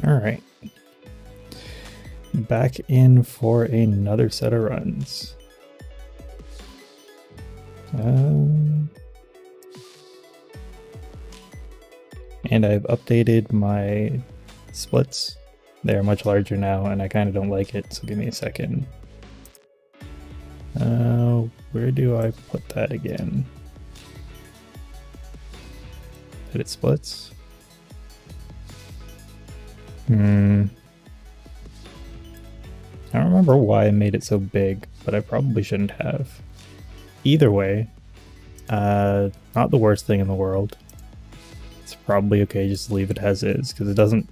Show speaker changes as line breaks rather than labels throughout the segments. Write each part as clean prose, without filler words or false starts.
Alright. Back in for another set of runs. And I've updated my splits. They're much larger now and I kind of don't like it, so give me a second. Where do I put that again? Edit splits? I don't remember why I made it so big, but I probably shouldn't have. Either way, not the worst thing in the world. It's probably okay just to leave it as is, because it doesn't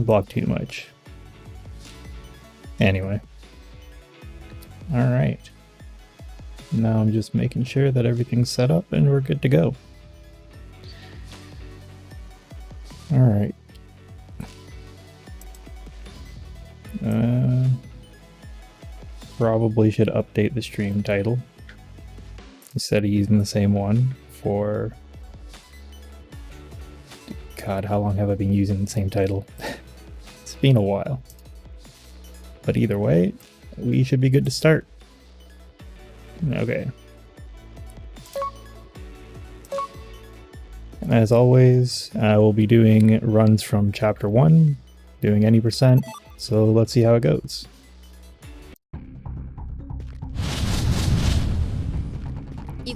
block too much. Anyway. Alright. Now I'm just making sure that everything's set up and we're good to go. Alright. Probably should update the stream title instead of using the same one for... God, how long have I been using the same title? It's been a while. But either way, we should be good to start. Okay. And as always, we'll be doing runs from chapter 1, doing any percent, so let's see how it goes.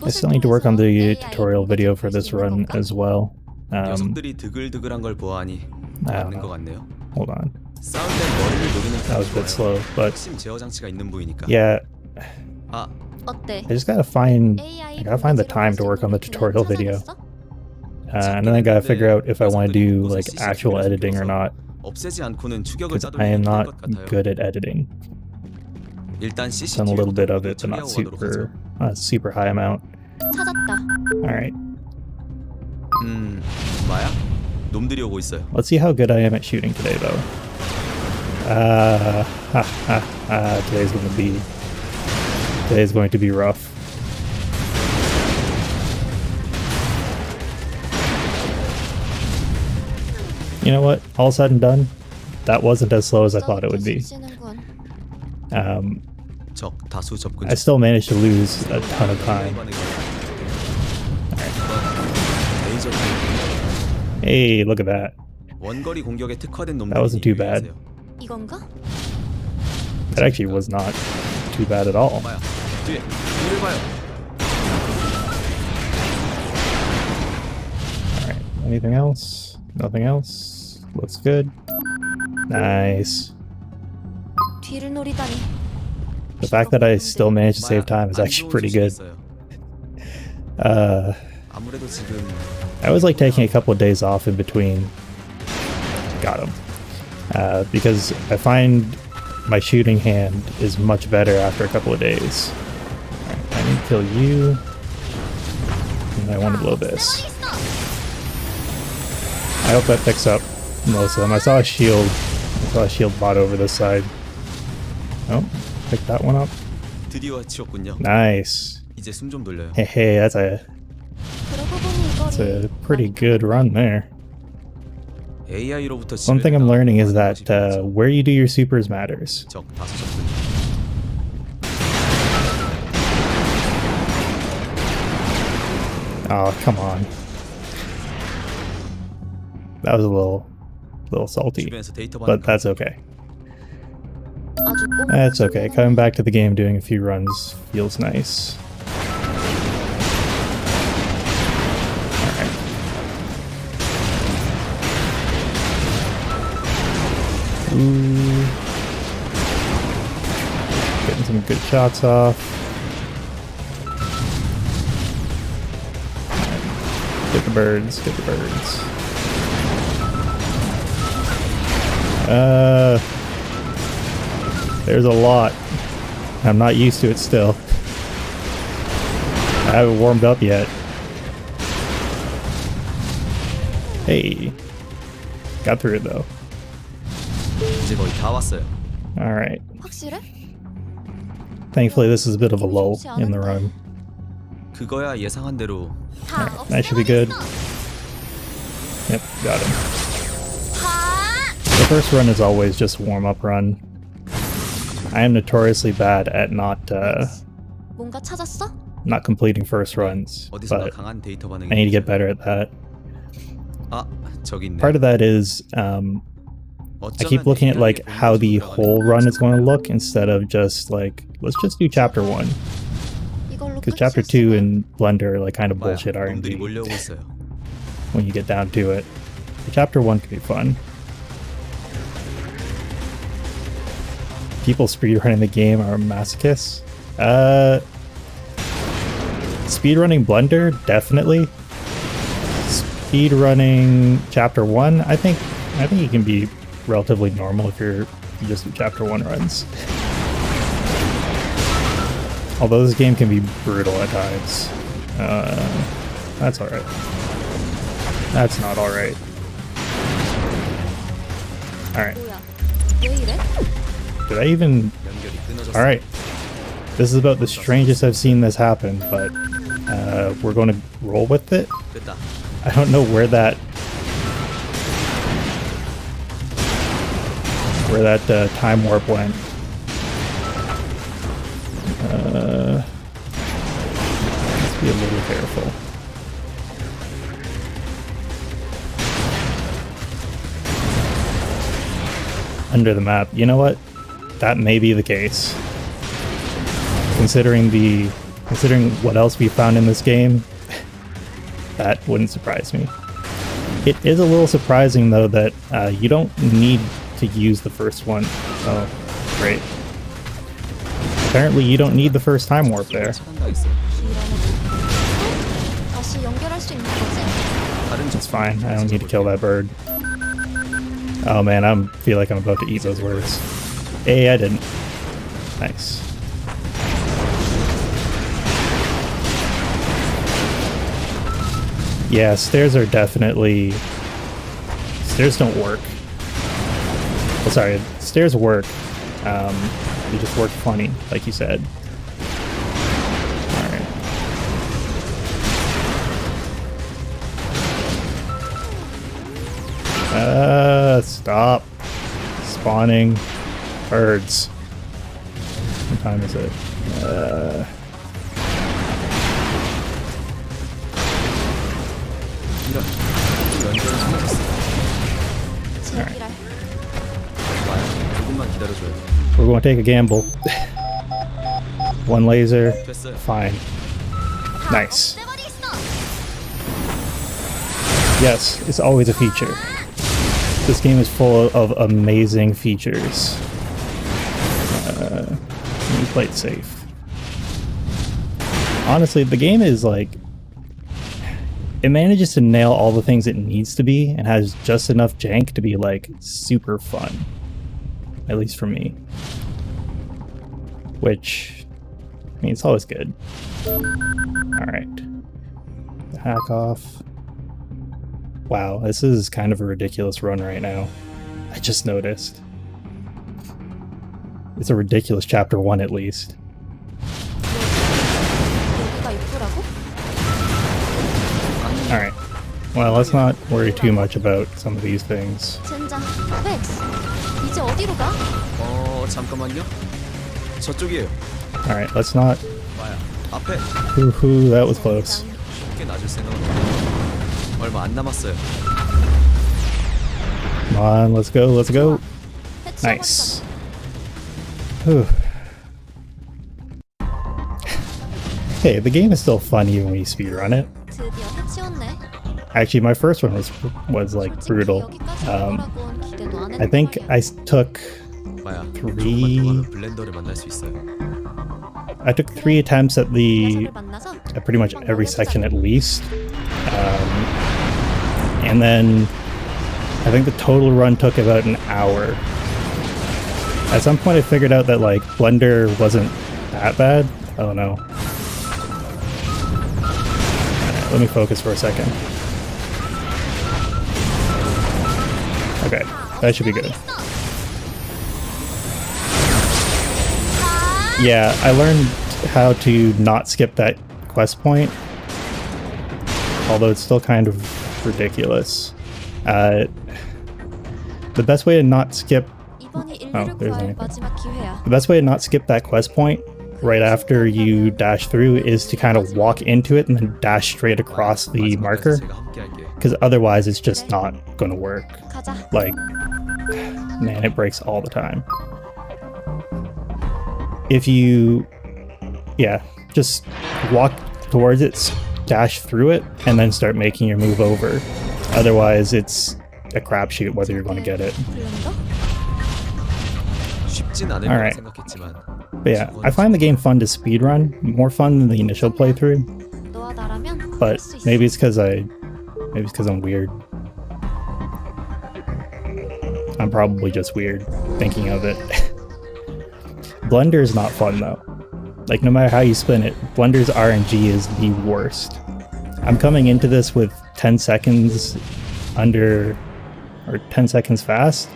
I still need to work on the tutorial video for this run as well. Hold on. That was a bit slow, but yeah, I just gotta find the time to work on the tutorial video. And then I gotta figure out if I want to do like actual editing or not, because I am not good at editing. Done a little bit of it, but not super high amount. Alright. Let's see how good I am at shooting today though. Today's going to be rough. You know what? All said and done, that wasn't as slow as I thought it would be. I still managed to lose a ton of time. Hey, look at that. That wasn't too bad. That actually was not too bad at all. Alright, anything else? Nothing else? Looks good. Nice. The fact that I still managed to save time is actually pretty good. I was like taking a couple of days off in between. Got him. Because I find my shooting hand is much better after a couple of days. Alright, I need to kill you. And I want to blow this. I hope that picks up most of them. I saw a shield bot over this side. Oh, pick that one up. Nice. Hey, that's a pretty good run there. One thing I'm learning is that where you do your supers matters. Oh, come on. That was a little salty, but that's okay. That's okay. Coming back to the game, doing a few runs feels nice. Alright. Ooh. Getting some good shots off. Right. Get the birds, get the birds. There's a lot. I'm not used to it still. I haven't warmed up yet. Hey. Got through it though. Alright. Thankfully this is a bit of a lull in the run. Right, that should be good. Yep, got him. The first run is always just warm-up run. I am notoriously bad at not completing first runs, but I need to get better at that. Part of that is I keep looking at like how the whole run is going to look instead of just like, let's just do chapter 1. Because chapter 2 in Blender are like kind of bullshit R&D when you get down to it. But chapter 1 can be fun. People speedrunning the game are masochists. Speedrunning Blender, definitely. Speedrunning chapter 1, I think it can be relatively normal if you just do chapter 1 runs. Although this game can be brutal at times. That's alright. That's not alright. Alright. Did I even... Alright. This is about the strangest I've seen this happen, but we're going to roll with it. I don't know where that time warp went. Let's be a little careful. Under the map. You know what? That may be the case. Considering what else we found in this game, that wouldn't surprise me. It is a little surprising though that you don't need to use the first one. Oh, great. Apparently you don't need the first time warp there. It's fine, I don't need to kill that bird. Oh man, I feel like I'm about to eat those words. Hey, I didn't. Nice. Yeah, stairs are definitely... Stairs don't work. Oh, sorry, stairs work. They just work funny, like you said. Alright. Stop. Spawning birds. What time is it? Alright. We're going to take a gamble. One laser. Fine. Nice. Yes, it's always a feature. This game is full of amazing features. We played safe. Honestly, the game is like... It manages to nail all the things it needs to be and has just enough jank to be like super fun. At least for me. Which, I mean, it's always good. Alright. Hack off. Wow, this is kind of a ridiculous run right now. I just noticed. It's a ridiculous chapter 1 at least. Alright. Well, let's not worry too much about some of these things. Alright, let's not... Ooh, that was close. Come on, let's go, let's go. Nice. Whew. Hey, the game is still fun even when you speedrun it. Actually, my first one was like brutal. I think I took three attempts at pretty much every section at least. And then I think the total run took about an hour. At some point I figured out that like Blender wasn't that bad. I don't know. Let me focus for a second. Okay, that should be good. Yeah, I learned how to not skip that quest point. Although it's still kind of ridiculous. The best way to not skip... Oh, there's anything. The best way to not skip that quest point right after you dash through is to kind of walk into it and then dash straight across the marker, because otherwise it's just not going to work. Like, man, it breaks all the time. If you, yeah, just walk towards it, dash through it, and then start making your move over. Otherwise it's a crapshoot whether you're going to get it. Alright. But yeah, I find the game fun to speedrun, more fun than the initial playthrough. But maybe it's because I'm weird. I'm probably just weird thinking of it. Blender is not fun though. Like, no matter how you spin it, Blender's RNG is the worst. I'm coming into this with 10 seconds under, or 10 seconds fast,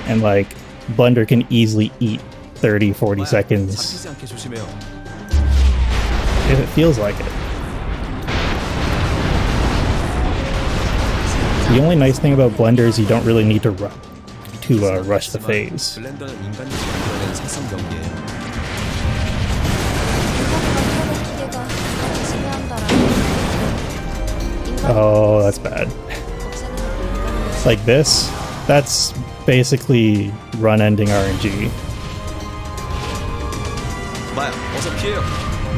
and like, Blender can easily eat 30, 40 seconds if it feels like it. The only nice thing about Blender is you don't really need to rush the phase. Oh, that's bad. Like this, that's basically run-ending RNG.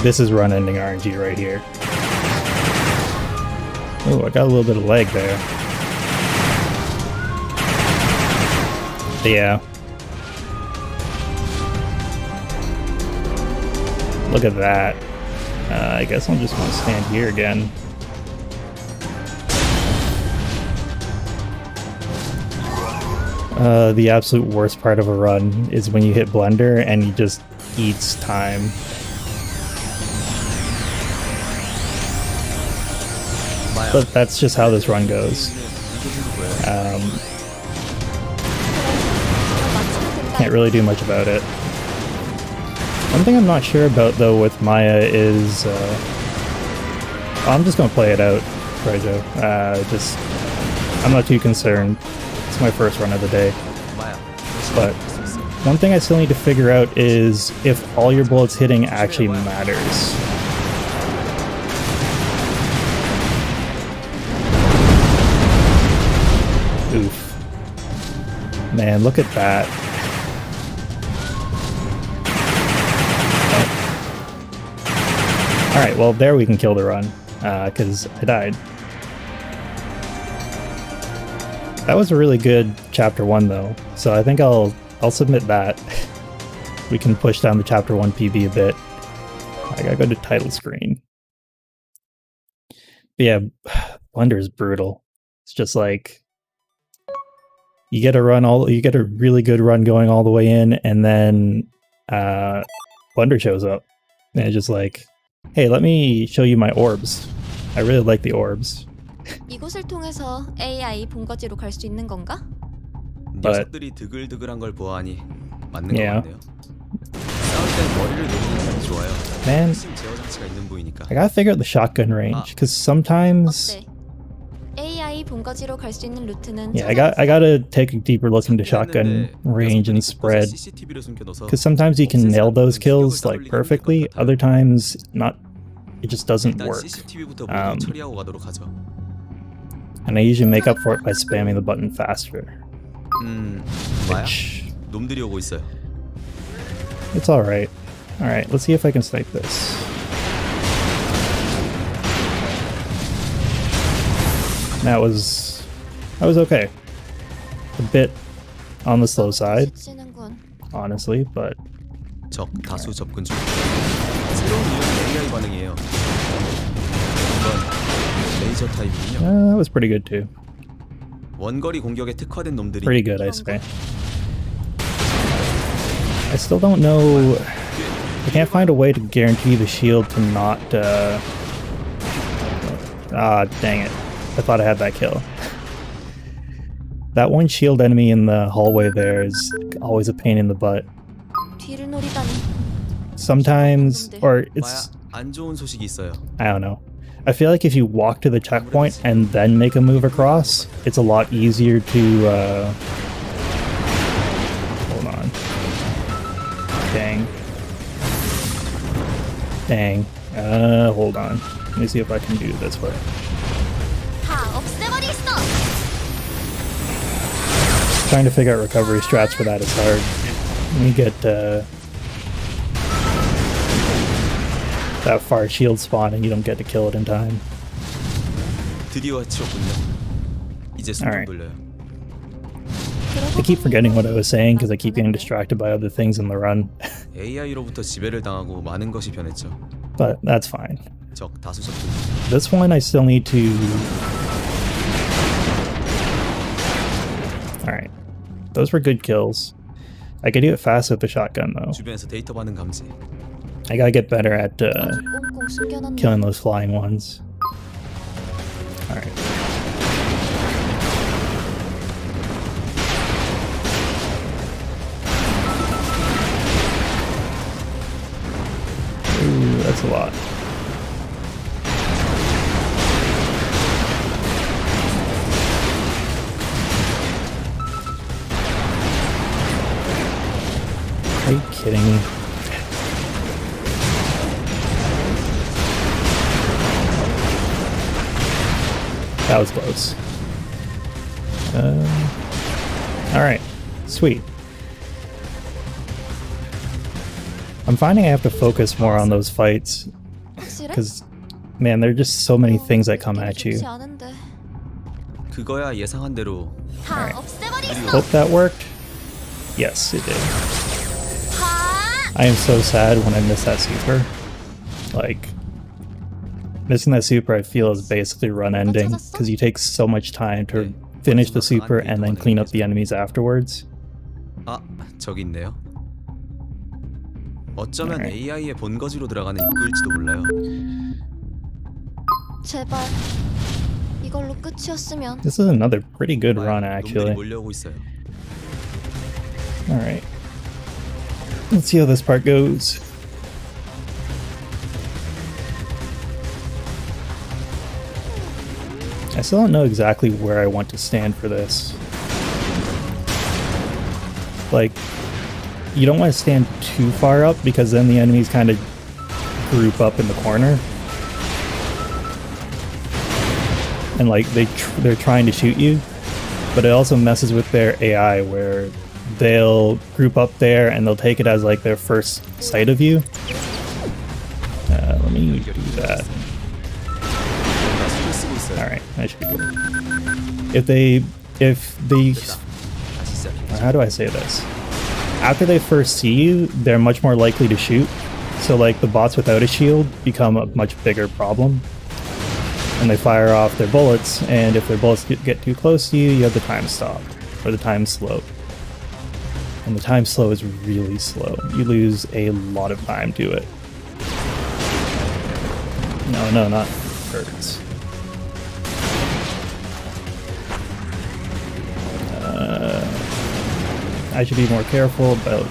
This is run-ending RNG right here. Oh, I got a little bit of lag there. Yeah. Look at that. I guess I'm just gonna stand here again. The absolute worst part of a run is when you hit Blender and he just eats time. But that's just how this run goes. Can't really do much about it. One thing I'm not sure about though with Maya is... I'm just gonna play it out, Joe. I'm not too concerned. It's my first run of the day. But one thing I still need to figure out is if all your bullets hitting actually matters. Oof. Man, look at that. Alright, well there we can kill the run, because I died. That was a really good chapter 1 though, so I think I'll submit that. We can push down the chapter 1 PB a bit. I gotta go to title screen. But yeah, Blender is brutal. It's just like you get a really good run going all the way in, and then Blender shows up. And it's just like, hey, let me show you my orbs. I really like the orbs.
이곳을 통해서 AI 본거지로 갈 수 있는 건가?
녀석들이 드글드글한 걸 보아하니 맞는 것 같네요. 싸울 땐 머리를 노리는 게 좋아요. Man, 제어 장치가 있는 부위니까. I gotta figure out the shotgun range, because sometimes.
AI 본거지로 갈 수 있는 루트는.
Yeah, I gotta take a deeper look into shotgun range and spread, because sometimes you can nail those kills like perfectly. Other times, not. It just doesn't work. And I usually make up for it by spamming the button faster. Which... It's alright. Alright, let's see if I can snipe this. That was okay. A bit on the slow side, honestly, but... that was pretty good too. Pretty good, I say. I still don't know... I can't find a way to guarantee the shield to not... Ah, dang it. I thought I had that kill. That one shield enemy in the hallway there is always a pain in the butt. Sometimes, or it's... I don't know. I feel like if you walk to the checkpoint and then make a move across, it's a lot easier to, hold on. Dang. Dang. Hold on. Let me see if I can do it this way. Trying to figure out recovery strats for that is hard. Let me get, that far shield spawn and you don't get to kill it in time. Alright. I keep forgetting what I was saying because I keep getting distracted by other things in the run. But that's fine. This one I still need to... Alright. Those were good kills. I could do it fast with the shotgun though. I gotta get better at killing those flying ones. Alright. Ooh, that's a lot. Are you kidding me? That was close. Alright. Sweet. I'm finding I have to focus more on those fights. Because, man, there are just so many things that come at you. Alright. Hope that worked. Yes, it did. I am so sad when I miss that super. Like, missing that super I feel is basically run ending, because you take so much time to finish the super and then clean up the enemies afterwards.
저기 있네요. 어쩌면 AI의 본거지로 들어가는 입구일지도 몰라요.
제발 이걸로 끝이었으면.
This is another pretty good run actually. Alright. Let's see how this part goes. I still don't know exactly where I want to stand for this. Like, you don't want to stand too far up because then the enemies kind of group up in the corner. And like, they're trying to shoot you, but it also messes with their AI where they'll group up there and they'll take it as like their first sight of you. Let me do that. Alright, that should be good. If they, how do I say this? After they first see you, they're much more likely to shoot. So like the bots without a shield become a much bigger problem. And they fire off their bullets, and if their bullets get too close to you, you have the time stop, or the time slow. And the time slow is really slow. You lose a lot of time to it. No, not birds. I should be more careful about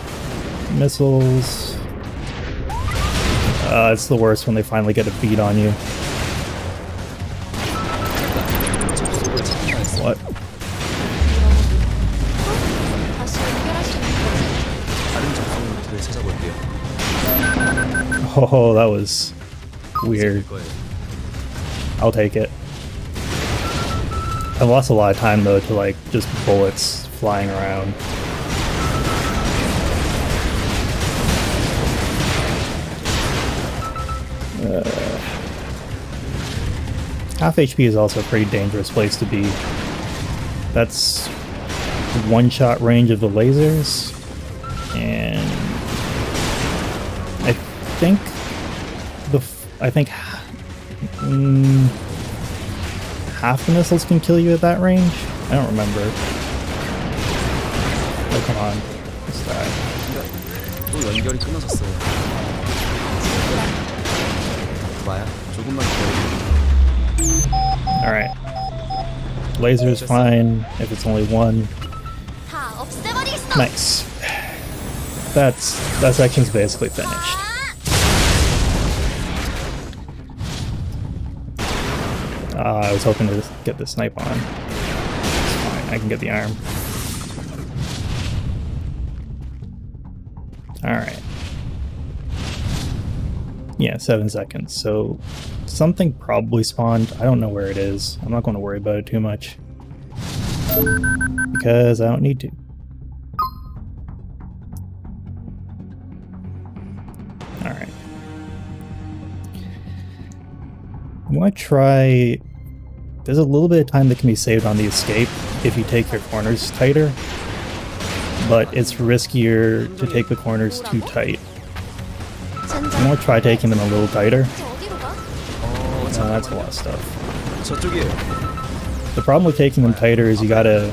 missiles. It's the worst when they finally get a beat on you. What? Oh, that was weird. I'll take it. I lost a lot of time though to like just bullets flying around. Half HP is also a pretty dangerous place to be. That's one-shot range of the lasers, and I think half the missiles can kill you at that range. I don't remember. Oh come on, let's die. Alright. Laser is fine if it's only one. Nice. That section's basically finished. I was hoping to get the snipe on. It's fine, I can get the arm. Alright. Yeah, 7 seconds. So something probably spawned. I don't know where it is. I'm not going to worry about it too much. Because I don't need to. Alright. I want to try... There's a little bit of time that can be saved on the escape if you take your corners tighter. But it's riskier to take the corners too tight. I want to try taking them a little tighter. That's a lot of stuff. The problem with taking them tighter is you gotta...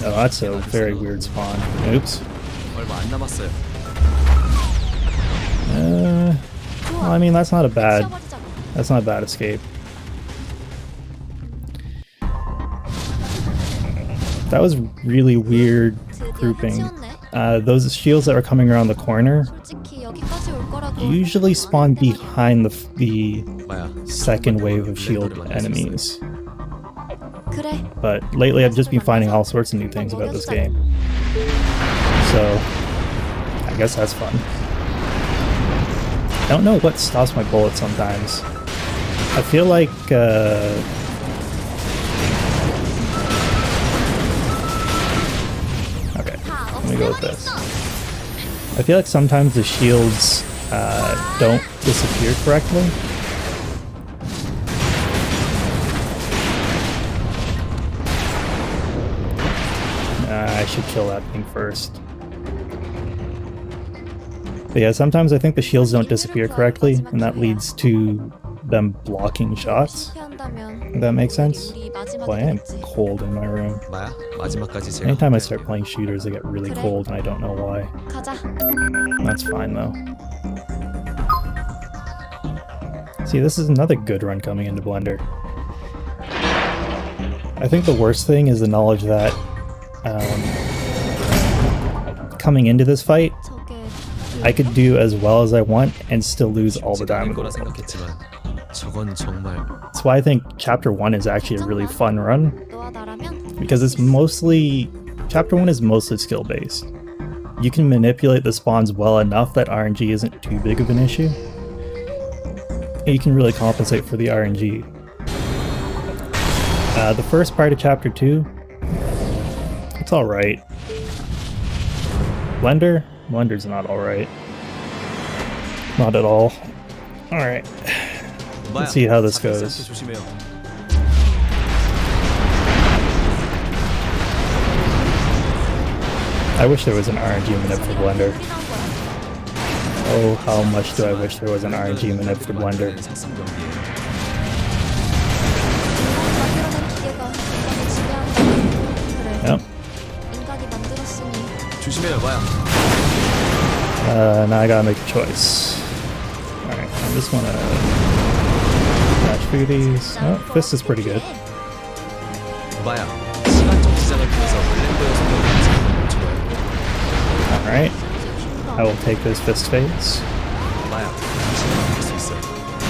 Oh, that's a very weird spawn. Oops. Well, I mean, that's not a bad escape. That was really weird grouping. Those shields that were coming around the corner usually spawn behind the second wave of shield enemies. But lately I've just been finding all sorts of new things about this game. So, I guess that's fun. I don't know what stops my bullets sometimes. I feel like, okay, let me go with this. I feel like sometimes the shields don't disappear correctly. I should kill that thing first. But yeah, sometimes I think the shields don't disappear correctly, and that leads to them blocking shots. If that makes sense? Well, I am cold in my room. Anytime I start playing shooters, I get really cold, and I don't know why. That's fine, though. See, this is another good run coming into Blender. I think the worst thing is the knowledge that coming into this fight, I could do as well as I want and still lose all the diamond. That's why I think Chapter 1 is actually a really fun run, because it's mostly... Chapter 1 is mostly skill-based. You can manipulate the spawns well enough that RNG isn't too big of an issue. And you can really compensate for the RNG. The first part of Chapter 2, it's alright. Blender's not alright. Not at all. Alright. Let's see how this goes. I wish there was an RNG manip for Blender. Oh, how much do I wish there was an RNG manip for Blender. Yep. Now I gotta make a choice. Alright, I just wanna match through these. Oh, Fist is pretty good. Alright, I will take those Fist fades.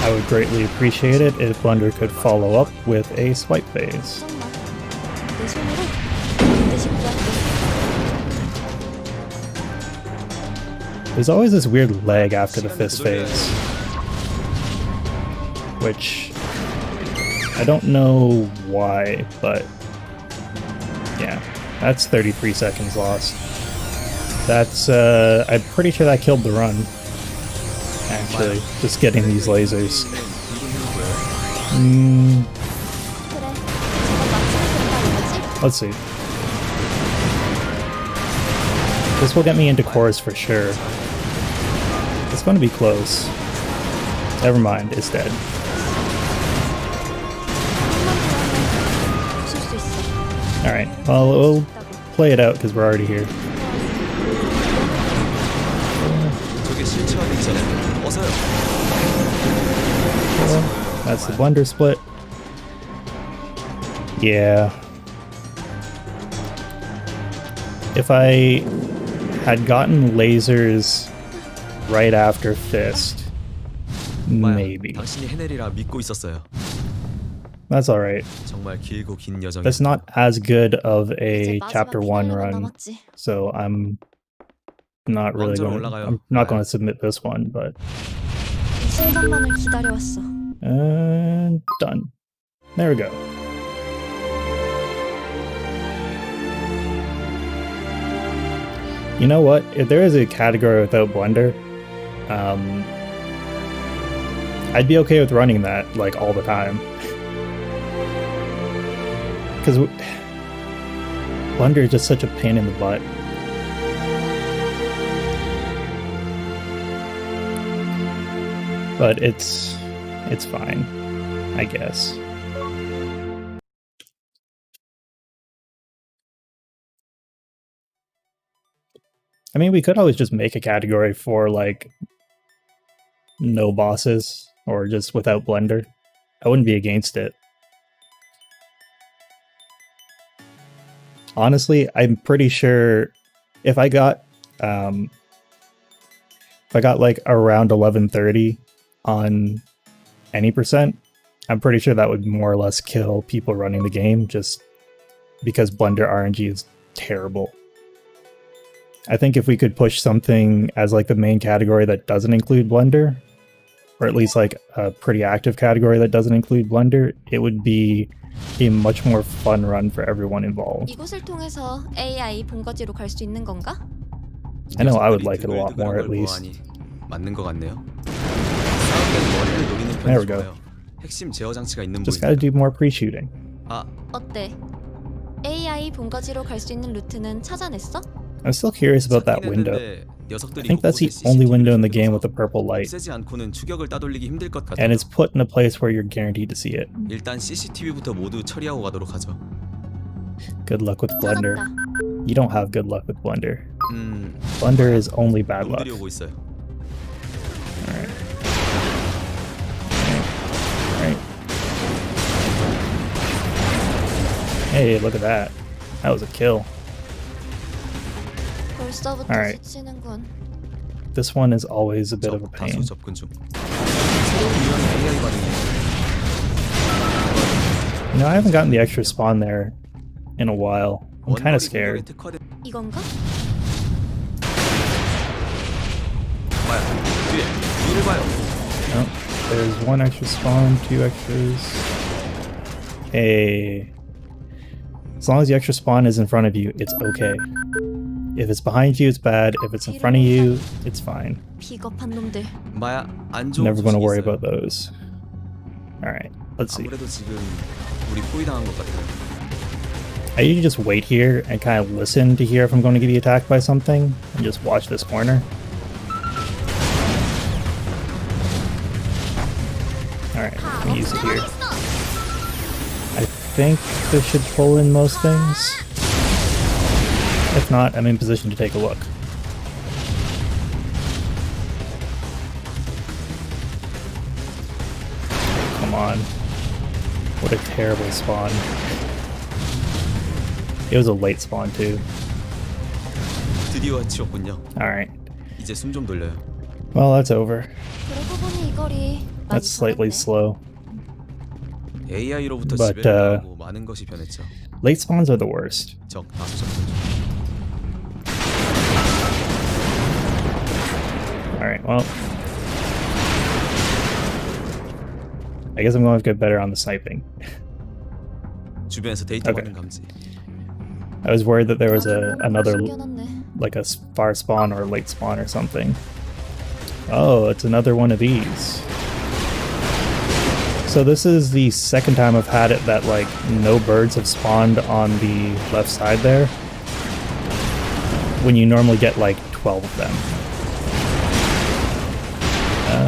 I would greatly appreciate it if Blender could follow up with a swipe phase. There's always this weird lag after the Fist phase, which I don't know why, but yeah, that's 33 seconds lost. That's, I'm pretty sure that killed the run, actually, just getting these lasers. Let's see. This will get me into cores for sure. It's going to be close. Never mind, it's dead. Alright, well, we'll play it out because we're already here. That's the Blender split. Yeah. If I had gotten lasers right after Fist, maybe. That's alright.
정말 길고 긴 여정이.
That's not as good of a
이제 마지막
chapter 1
피날레만
run,
남았지.
so I'm not really
왕좌로
going.
올라가요.
I'm not going to submit this one, but
이 순간만을 기다려왔어.
and done. There we go. You know what? If there is a category without Blender, I'd be okay with running that like all the time. Because Blender is just such a pain in the butt. But it's fine, I guess. I mean, we could always just make a category for like no bosses or just without Blender. I wouldn't be against it. Honestly, I'm pretty sure if I got like around 1130 on any percent, I'm pretty sure that would more or less kill people running the game just because Blender RNG is terrible. I think if we could push something as like the main category that doesn't include Blender, or at least like a pretty active category that doesn't include Blender, it would be a much more fun run for everyone involved.
이곳을 통해서 AI 본거지로 갈 수 있는 건가?
I know I would like it a lot more at least.
맞는 것 같네요.
There we go.
핵심 제어 장치가 있는
Just gotta do more pre-shooting.
어때? AI 본거지로 갈 수 있는 루트는 찾아냈어?
I'm still curious about that window. I think that's the only window in the game with a purple light. And it's put in a place where you're guaranteed to see it.
일단 CCTV부터 모두 처리하고 가도록 하죠.
Good luck with Blender.
찾았다.
You don't have good luck with Blender. Blender is only bad luck.
놈들이 오고 있어요.
Alright. Alright. Hey, look at that. That was a kill.
벌써부터
Alright.
스치는군.
This one is always a bit of a pain.
다수 접근 중. 새로운 유형의 AI 반응이에요.
You know, I haven't gotten the extra spawn there in a while. I'm kind of scared.
이건가?
봐요. 뒤를 봐요.
Oh, there's one extra spawn, two extras. Hey. As long as the extra spawn is in front of you, it's okay. If it's behind you, it's bad. If it's in front of you, it's fine.
비겁한 놈들.
마야 안 좋은
Never going to
소식이
worry
있어요.
about those. Alright, let's see.
아무래도 지금 우리 포위당한 것 같아요.
I usually just wait here and kind of listen to hear if I'm going to get attacked by something and just watch this corner. Alright, let me use it here. I think this should pull in most things. If not, I'm in position to take a look. Come on. What a terrible spawn. It was a late spawn too.
드디어 치웠군요.
Alright.
이제 숨 좀 돌려요.
Well, that's over.
그러고 보니 이 거리
That's slightly slow.
AI로부터
But,
지배를 당하고 많은 것이 변했죠.
Late spawns are the worst.
적 다수 접근 중.
Alright, well. I guess I'm going to get better on the sniping.
주변에서 데이터
Okay.
받는 감지.
I was worried that there was another,
숨겨놨네.
like a far spawn or a late spawn or something. Oh, it's another one of these. So this is the second time I've had it that like no birds have spawned on the left side there, when you normally get like 12 of them.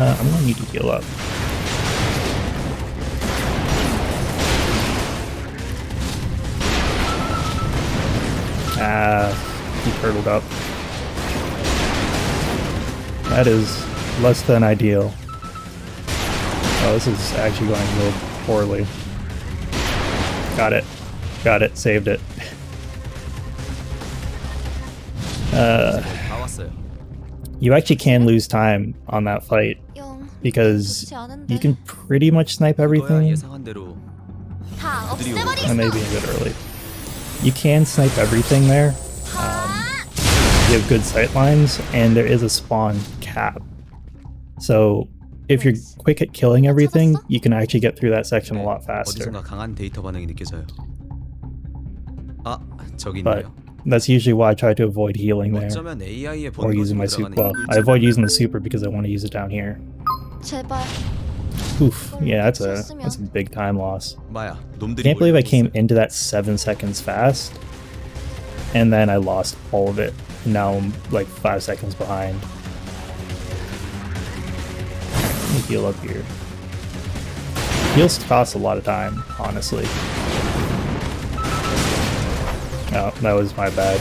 I'm gonna need to heal up. He turtled up. That is less than ideal. Oh, this is actually going a little poorly. Got it. Got it. Saved it.
다 왔어요.
You actually can lose time on that fight
영,
because
좋지 않은데.
you can pretty much snipe
그거야
everything.
예상한 대로
다
어디로
없애버리겠어.
I may be a bit early. You can snipe everything there. You have good sight lines, and there is a spawn cap. So if you're quick at killing everything, you can actually get through that section a lot faster.
어디선가 강한 데이터 반응이 느껴져요. 아, 저기
But
있네요.
that's usually why I try to avoid healing there
어쩌면 AI의
or using my super. Well, I avoid using the super because I want to use it down here.
제발.
Oof, yeah, that's a big time loss.
마야, 놈들이
Can't believe I came
몰려오고 있어요.
into that 7 seconds fast, and then I lost all of it. Now I'm like 5 seconds behind. Let me heal up here. Heals cost a lot of time, honestly. Oh, that was my bad.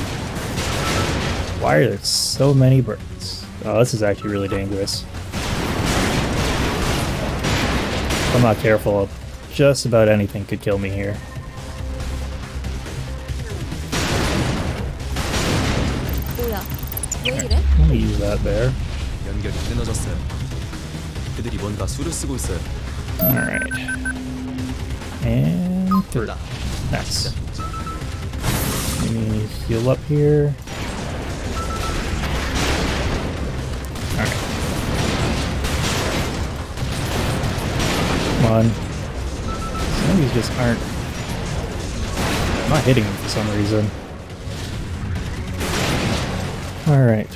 Why are there so many birds? Oh, this is actually really dangerous. If I'm not careful, just about anything could kill me here.
뭐야? 왜 이래?
Let me use that there.
연결이 끊어졌어요. 그들이 뭔가 수를 쓰고 있어요.
Alright. And through.
됐다.
Nice. Let me heal up here. Alright. Come on. Some of these just aren't... I'm not hitting them for some reason. Alright.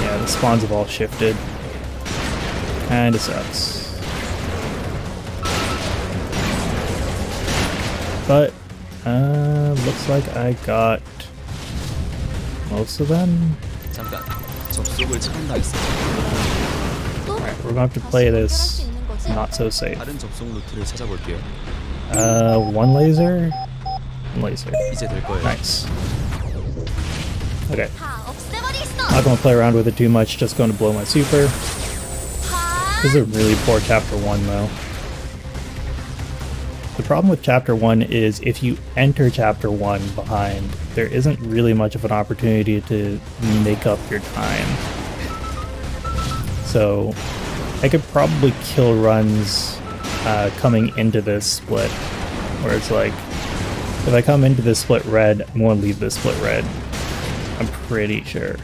Yeah, the spawns have all shifted. Kinda sucks. But, looks like I got most of them.
잠깐, 접속을 차단당했어요.
Alright, we're gonna have to play this not so safe.
다른 접속 루트를 찾아볼게요.
One laser? One laser.
이제 될 거예요.
Nice. Okay.
다 없애버리겠어.
Not gonna play around with it too much, just gonna blow my super. This is a really poor chapter 1 though. The problem with chapter 1 is if you enter chapter 1 behind, there isn't really much of an opportunity to make up your time. So I could probably kill runs coming into this split, where it's like, if I come into this split red, I'm going to leave this split red. I'm pretty sure.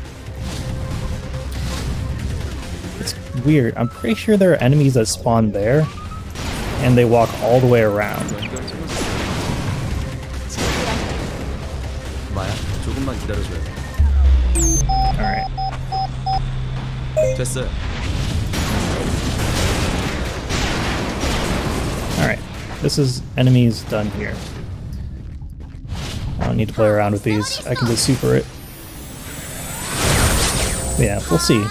It's weird. I'm pretty sure there are enemies that spawn there, and they walk all the way around.
마야, 조금만 기다려줘요.
Alright.
됐어요.
Alright. This is enemies done here. I don't need to play around with these. I can just super it. Yeah, we'll see.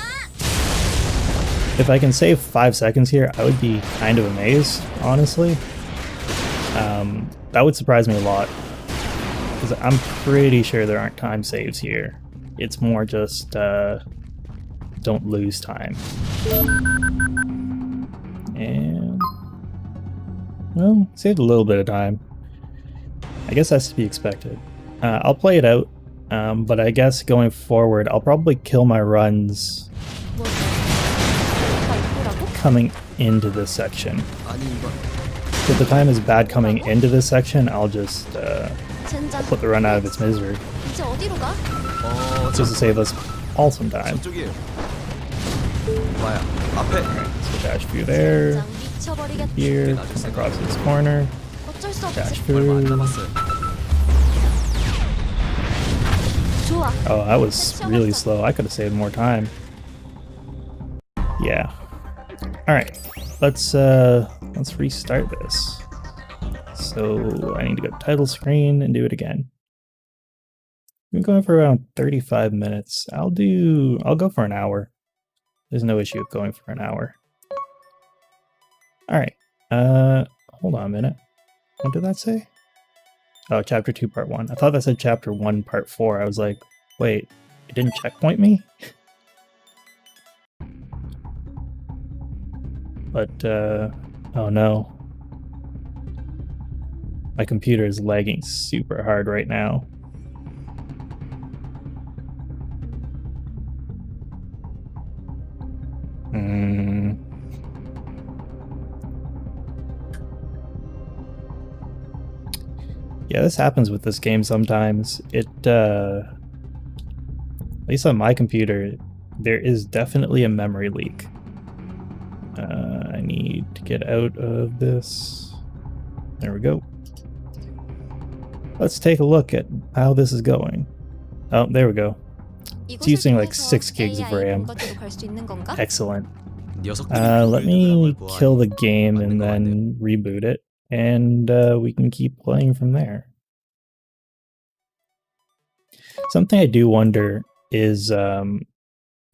If I can save 5 seconds here, I would be kind of amazed, honestly. That would surprise me a lot. Because I'm pretty sure there aren't time saves here. It's more just, don't lose time. And... well, saved a little bit of time. I guess that's to be expected. I'll play it out, but I guess going forward, I'll probably kill my runs coming into this section.
아니 이건
If the time is bad coming into this section, I'll just I'll put the run out of its misery,
이제 어디로 가?
just to save us all some time.
저쪽이에요. 마야, 앞에.
So dash through there,
미쳐버리겠다.
here, across this corner,
어쩔 수
dash
없지.
얼마 안
through.
남았어요.
좋아.
Oh, that was really slow. I could have saved more time. Yeah. Alright. Let's restart this. So I need to go to title screen and do it again. We're going for around 35 minutes. I'll go for an hour. There's no issue with going for an hour. Alright. Hold on a minute. What did that say? Oh, chapter 2 part 1. I thought that said chapter 1 part 4. I was like, wait, it didn't checkpoint me? But, oh no. My computer is lagging super hard right now. Yeah, this happens with this game sometimes. It, at least on my computer, there is definitely a memory leak. I need to get out of this. There we go. Let's take a look at how this is going. Oh, there we go. It's using like 6 gigs of RAM. Excellent. Let me kill the game and then reboot it, and we can keep playing from there. Something I do wonder is the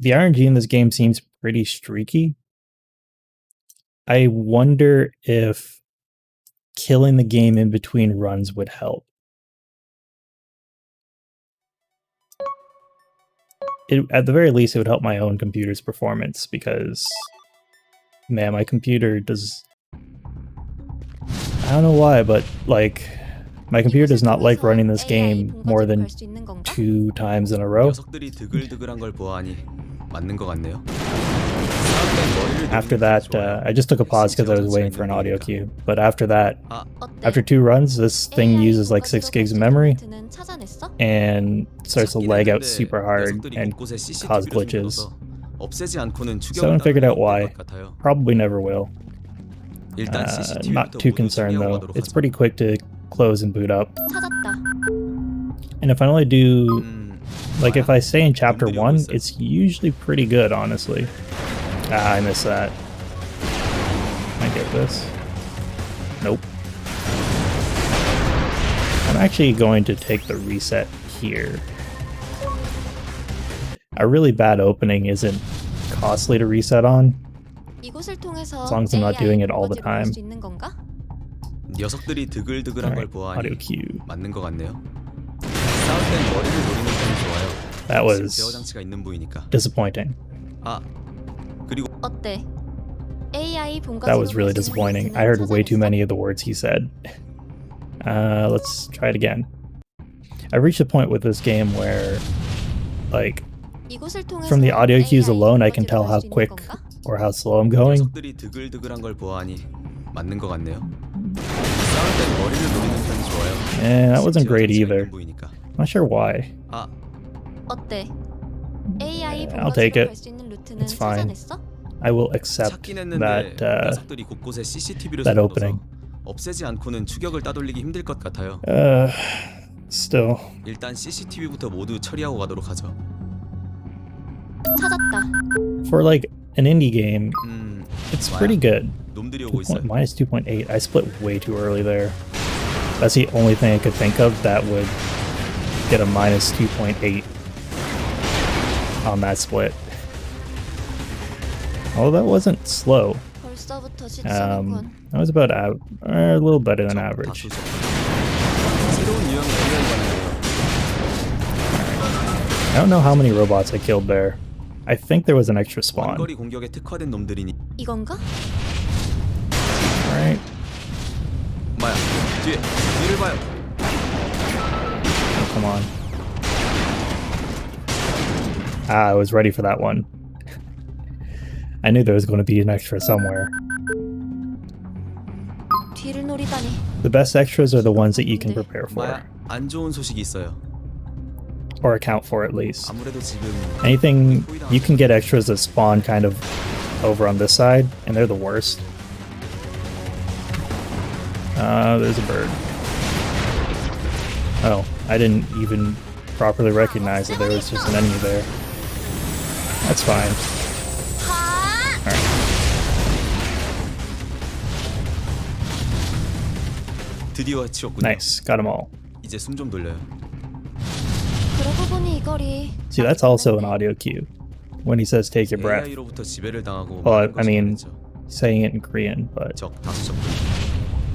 RNG in this game seems pretty streaky. I wonder if killing the game in between runs would help. At the very least, it would help my own computer's performance because, man, my computer does... I don't know why, but, like, my computer does not like running this game more than 2 times in a row. After that, I just took a pause because I was waiting for an audio cue, but after that, after 2 runs, this thing uses like 6 gigs of memory and starts to lag out super hard and cause glitches. So I haven't figured out why. Probably never will. Not too concerned though. It's pretty quick to close and boot up. And if I only do, like if I stay in chapter 1, it's usually pretty good, honestly. Ah, I missed that. Can I get this? Nope. I'm actually going to take the reset here. A really bad opening isn't costly to reset on, as long as I'm not doing it all the time. Alright, audio cue. That was disappointing. That was really disappointing. I heard way too many of the words he said. Let's try it again. I reached a point with this game where, like, from the audio cues alone, I can tell how quick or how slow I'm going. And that wasn't great either. I'm not sure why. I'll take it. It's fine. I will accept that that opening. Still. For like an indie game, it's pretty good. Minus 2.8. I split way too early there. That's the only thing I could think of that would get a minus 2.8 on that split. Oh, that wasn't slow. That was about a little better than average. Right. I don't know how many robots I killed there. I think there was an extra spawn. Alright. Oh, come on. Ah, I was ready for that one. I knew there was going to be an extra somewhere. The best extras are the ones that you can prepare for. Or account for, at least. Anything, you can get extras that spawn kind of over on this side, and they're the worst. There's a bird. Oh, I didn't even properly recognize that there was just an enemy there. That's fine. Alright. Nice, got them all. See, that's also an audio cue. When he says take your breath. Well, I mean, saying it in Korean, but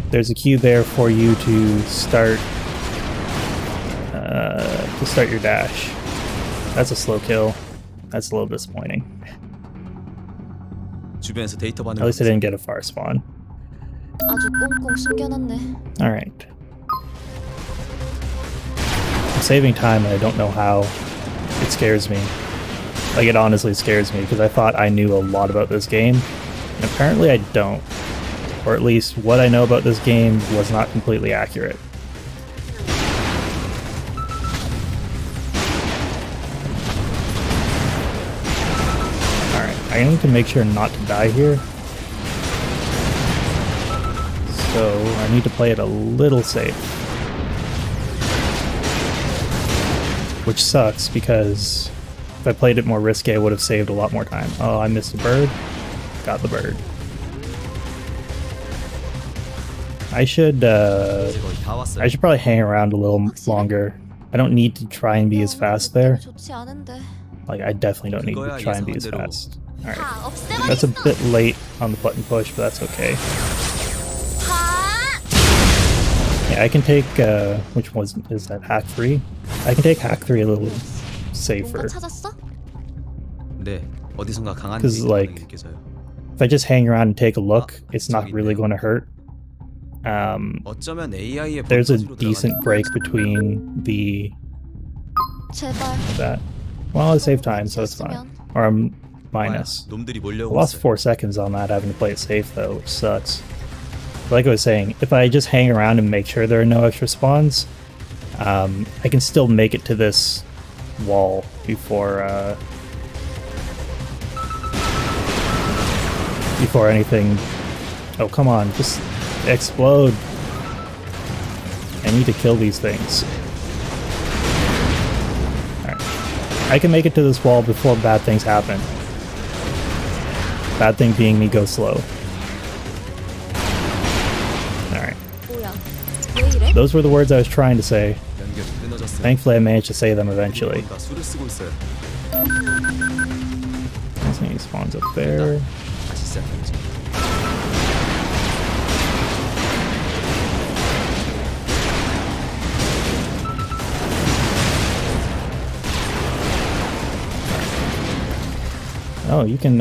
there's a cue there for you to start your dash. That's a slow kill. That's a little disappointing. At least I didn't get a far spawn. Alright. I'm saving time and I don't know how. It scares me. Like, it honestly scares me because I thought I knew a lot about this game. And apparently I don't. Or at least what I know about this game was not completely accurate. I need to make sure not to die here. So I need to play it a little safe. Which sucks because if I played it more risky, I would have saved a lot more time. Oh, I missed a bird. Got the bird. I should probably hang around a little longer. I don't need to try and be as fast there. Like, I definitely don't need to try and be as fast. Alright. That's a bit late on the button push, but that's okay. Yeah, I can take, which one is that, hack 3? I can take hack 3 a little safer. Because, like, if I just hang around and take a look, it's not really going to hurt. There's a decent break between the... that. Well, I saved time, so it's fine. Or I'm minus. I lost 4 seconds on that, having to play it safe though, which sucks. But like I was saying, if I just hang around and make sure there are no extra spawns, I can still make it to this wall before anything... Oh, come on, just explode. I need to kill these things. Alright. I can make it to this wall before bad things happen. Bad thing being me go slow. Alright. Those were the words I was trying to say. Thankfully I managed to say them eventually. He spawns up there. Oh, you can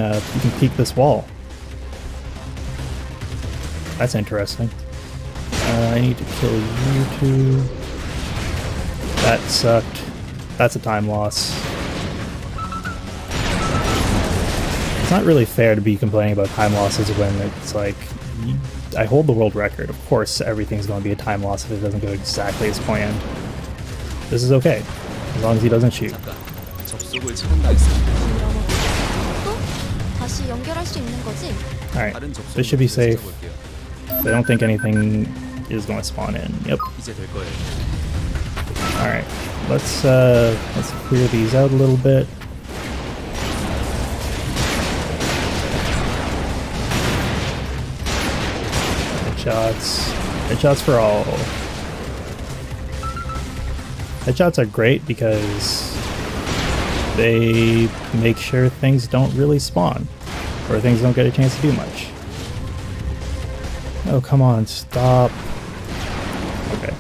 peek this wall. That's interesting. I need to kill you two. That sucked. That's a time loss. It's not really fair to be complaining about time losses when it's like, I hold the world record. Of course everything's going to be a time loss if it doesn't go exactly as planned. This is okay, as long as he doesn't shoot. Alright, this should be safe. I don't think anything is going to spawn in. Yep. Alright, let's clear these out a little bit. Headshots. Headshots for all. Headshots are great because they make sure things don't really spawn, or things don't get a chance to do much. Oh, come on, stop. Okay.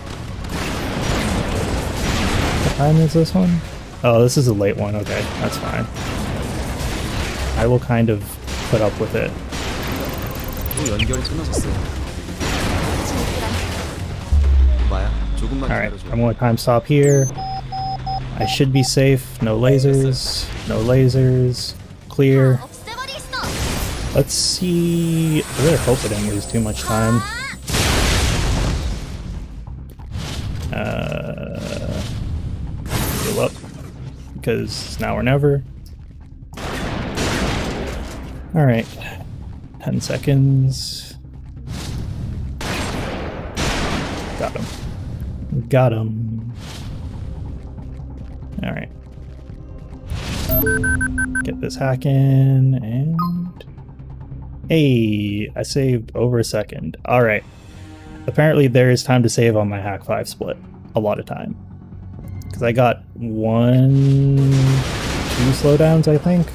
What time is this one? Oh, this is a late one. Okay, that's fine. I will kind of put up with it. Alright, I'm going to time stop here. I should be safe. No lasers. No lasers. Clear. Let's see. I really hope I didn't lose too much time. Heal up. Because it's now or never. Alright. 10 seconds. Got him. Got him. Alright. Get this hack in, and... Hey! I saved over a second. Alright. Apparently there is time to save on my hack 5 split. A lot of time. Because I got 2 slowdowns, I think.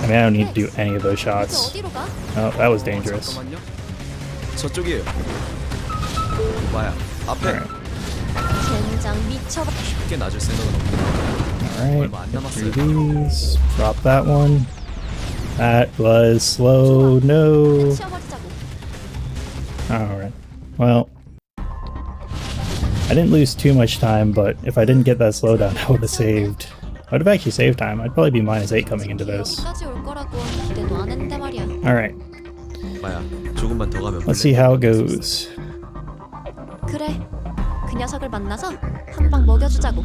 I mean, I don't need to do any of those shots. Oh, that was dangerous. Alright. Alright, get through these. Drop that one. That was slow. No. Alright. Well, I didn't lose too much time, but if I didn't get that slowdown, I would have saved. I would have actually saved time. I'd probably be -8 coming into this. Alright. Let's see how it goes.
녀석을 만나서 한 방 먹여주자고.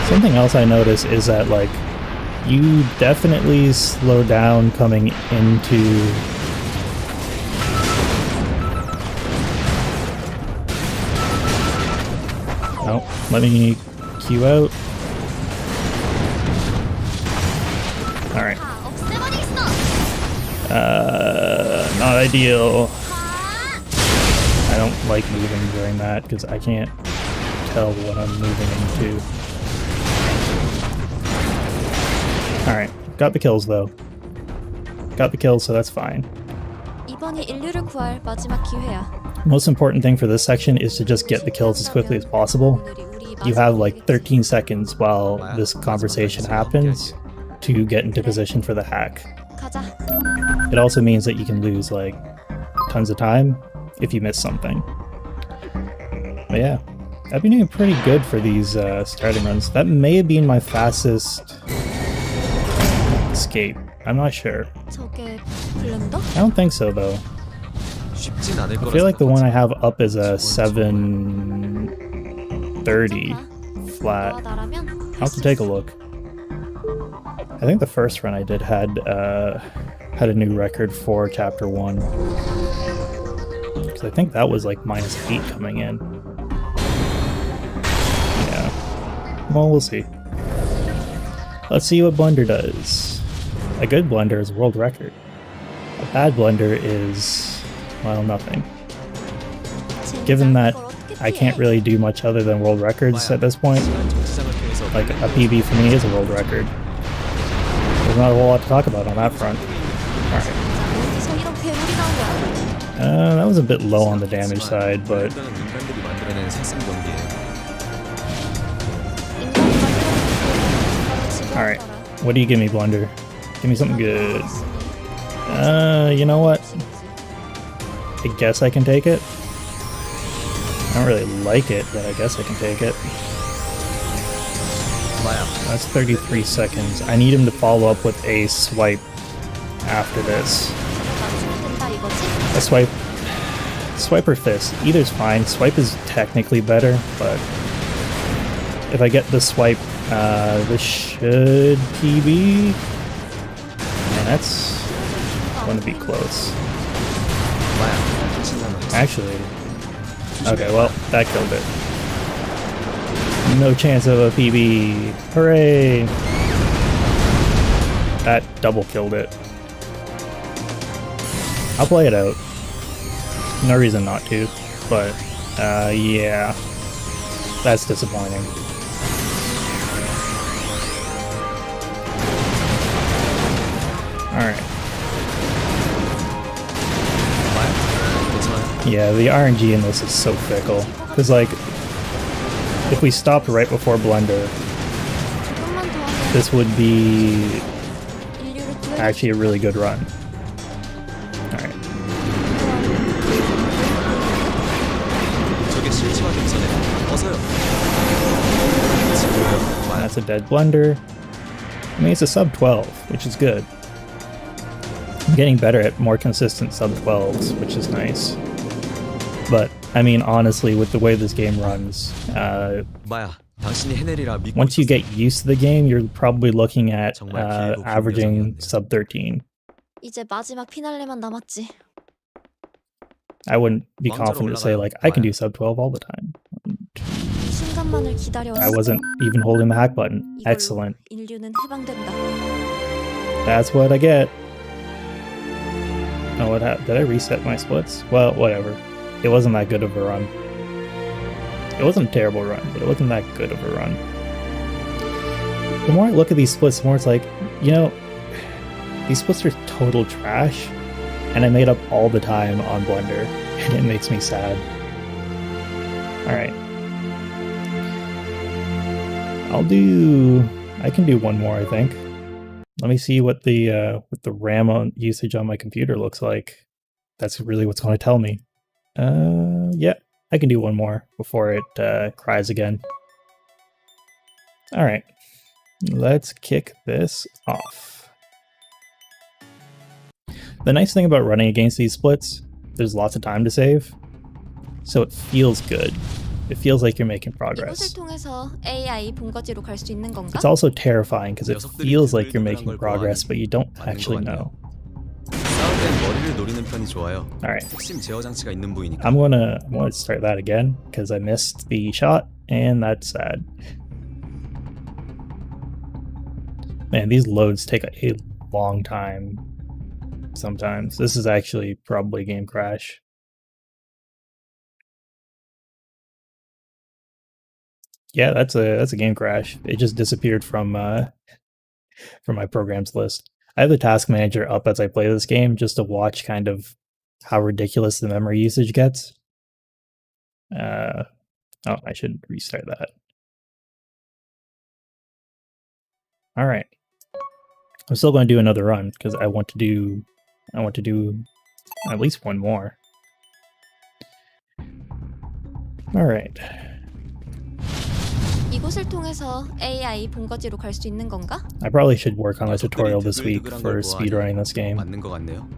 Something else I notice is that, like, you definitely slow down coming into... Oh, let me queue out. Alright. Not ideal. I don't like moving during that because I can't tell what I'm moving into. Alright, got the kills though. Got the kills, so that's fine.
이번이 인류를 구할 마지막 기회야.
Most important thing for this section is to just get the kills as quickly as possible. You have like 13 seconds while this conversation happens to get into position for the hack.
가자.
It also means that you can lose like tons of time if you miss something. But yeah, I've been doing pretty good for these starting runs. That may have been my fastest escape. I'm not sure.
저게 블렌더?
I don't think so though. I feel like the one I have up is a 730 flat. I'll have to take a look. I think the first run I did had a new record for chapter 1. Because I think that was like -8 coming in. Yeah. Well, we'll see. Let's see what Blender does. A good Blender is a world record. A bad Blender is, well, nothing. Given that I can't really do much other than world records at this point, like a PB for me is a world record. There's not a whole lot to talk about on that front. Alright. That was a bit low on the damage side, but... Alright, what do you give me, Blender? Give me something good. You know what? I guess I can take it. I don't really like it, but I guess I can take it. That's 33 seconds. I need him to follow up with a swipe after this. A swipe. Swipe or fist. Either's fine. Swipe is technically better, but if I get the swipe, this should PB. And that's going to be close. Actually, okay, well, that killed it. No chance of a PB. Hooray! That double killed it. I'll play it out. No reason not to, but yeah, that's disappointing. Alright. Yeah, the RNG in this is so fickle. Because, like, if we stopped right before Blender, this would be actually a really good run. Alright. That's a dead Blender. I mean, it's a sub 12, which is good. I'm getting better at more consistent sub 12s, which is nice. But, I mean, honestly, with the way this game runs, once you get used to the game, you're probably looking at averaging sub 13.
이제 마지막 피날레만 남았지.
I wouldn't be confident to say, like, I can do sub 12 all the time.
순간만을 기다려왔어.
I wasn't even holding the hack button. Excellent.
인류는 해방된다.
That's what I get. Oh, what happened? Did I reset my splits? Well, whatever. It wasn't that good of a run. It wasn't a terrible run, but it wasn't that good of a run. The more I look at these splits, the more it's like, you know, these splits are total trash, and I made up all the time on Blender, and it makes me sad. Alright. I can do one more, I think. Let me see what the RAM usage on my computer looks like. That's really what's going to tell me. Yeah, I can do one more before it cries again. Alright, let's kick this off. The nice thing about running against these splits, there's lots of time to save, so it feels good. it feels like you're making
이곳을
progress.
통해서 AI 본거지로 갈 수 있는 건가?
It's also terrifying because it feels like you're making progress, but you don't actually know.
싸울 땐 머리를 노리는 편이 좋아요.
Alright.
핵심 제어 장치가 있는 부위니까.
I'm gonna start that again because I missed the shot, and that's sad. Man, these loads take a long time sometimes. This is actually probably a game crash. Yeah, that's a game crash. It just disappeared from my programs list. I have the task manager up as I play this game just to watch kind of how ridiculous the memory usage gets. Oh, I should restart that. All right. I'm still going to do another run because I want to do at least one more. All right.
이곳을 통해서 AI 본거지로 갈 수 있는 건가?
I probably should work on a tutorial this week for speedrunning this game.
맞는 것 같네요.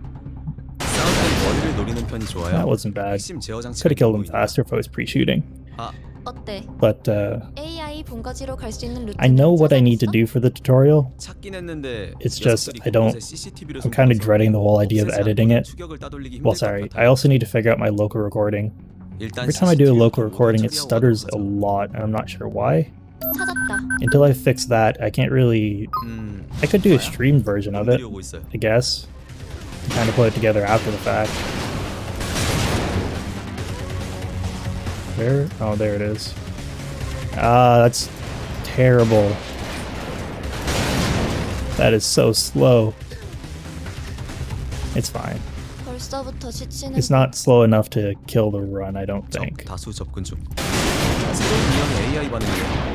싸울 땐 머리를 노리는 편이 좋아요.
That wasn't bad.
핵심 제어 장치가
Could have killed him
있는
faster if I was pre-shooting.
어때?
But
AI 본거지로 갈 수 있는 루트는
I know what I need to
찾아봤어?
do for the tutorial.
찾긴 했는데
It's just
CCTV를
I'm kind of dreading the whole idea of editing it.
추격을 따돌리기
Well,
힘들 것
sorry.
같아요.
I also need to figure out my local recording.
일단
Every time I do a
CCTV
local
를
recording, it
처리하고
stutters
가도록
a
하죠.
lot, and I'm not sure why.
찾았다.
Until I fix that, I can't really... I could do a streamed version of it,
놈들이 오고 있어요.
I guess. Kind of put it together after the fact. Where? Oh, there it is. Ah, that's terrible. That is so slow. It's fine.
벌써부터 지치는
It's not slow enough to kill the run, I don't
적
think.
다수 접근 중. 새로운 유형 AI 반응이에요.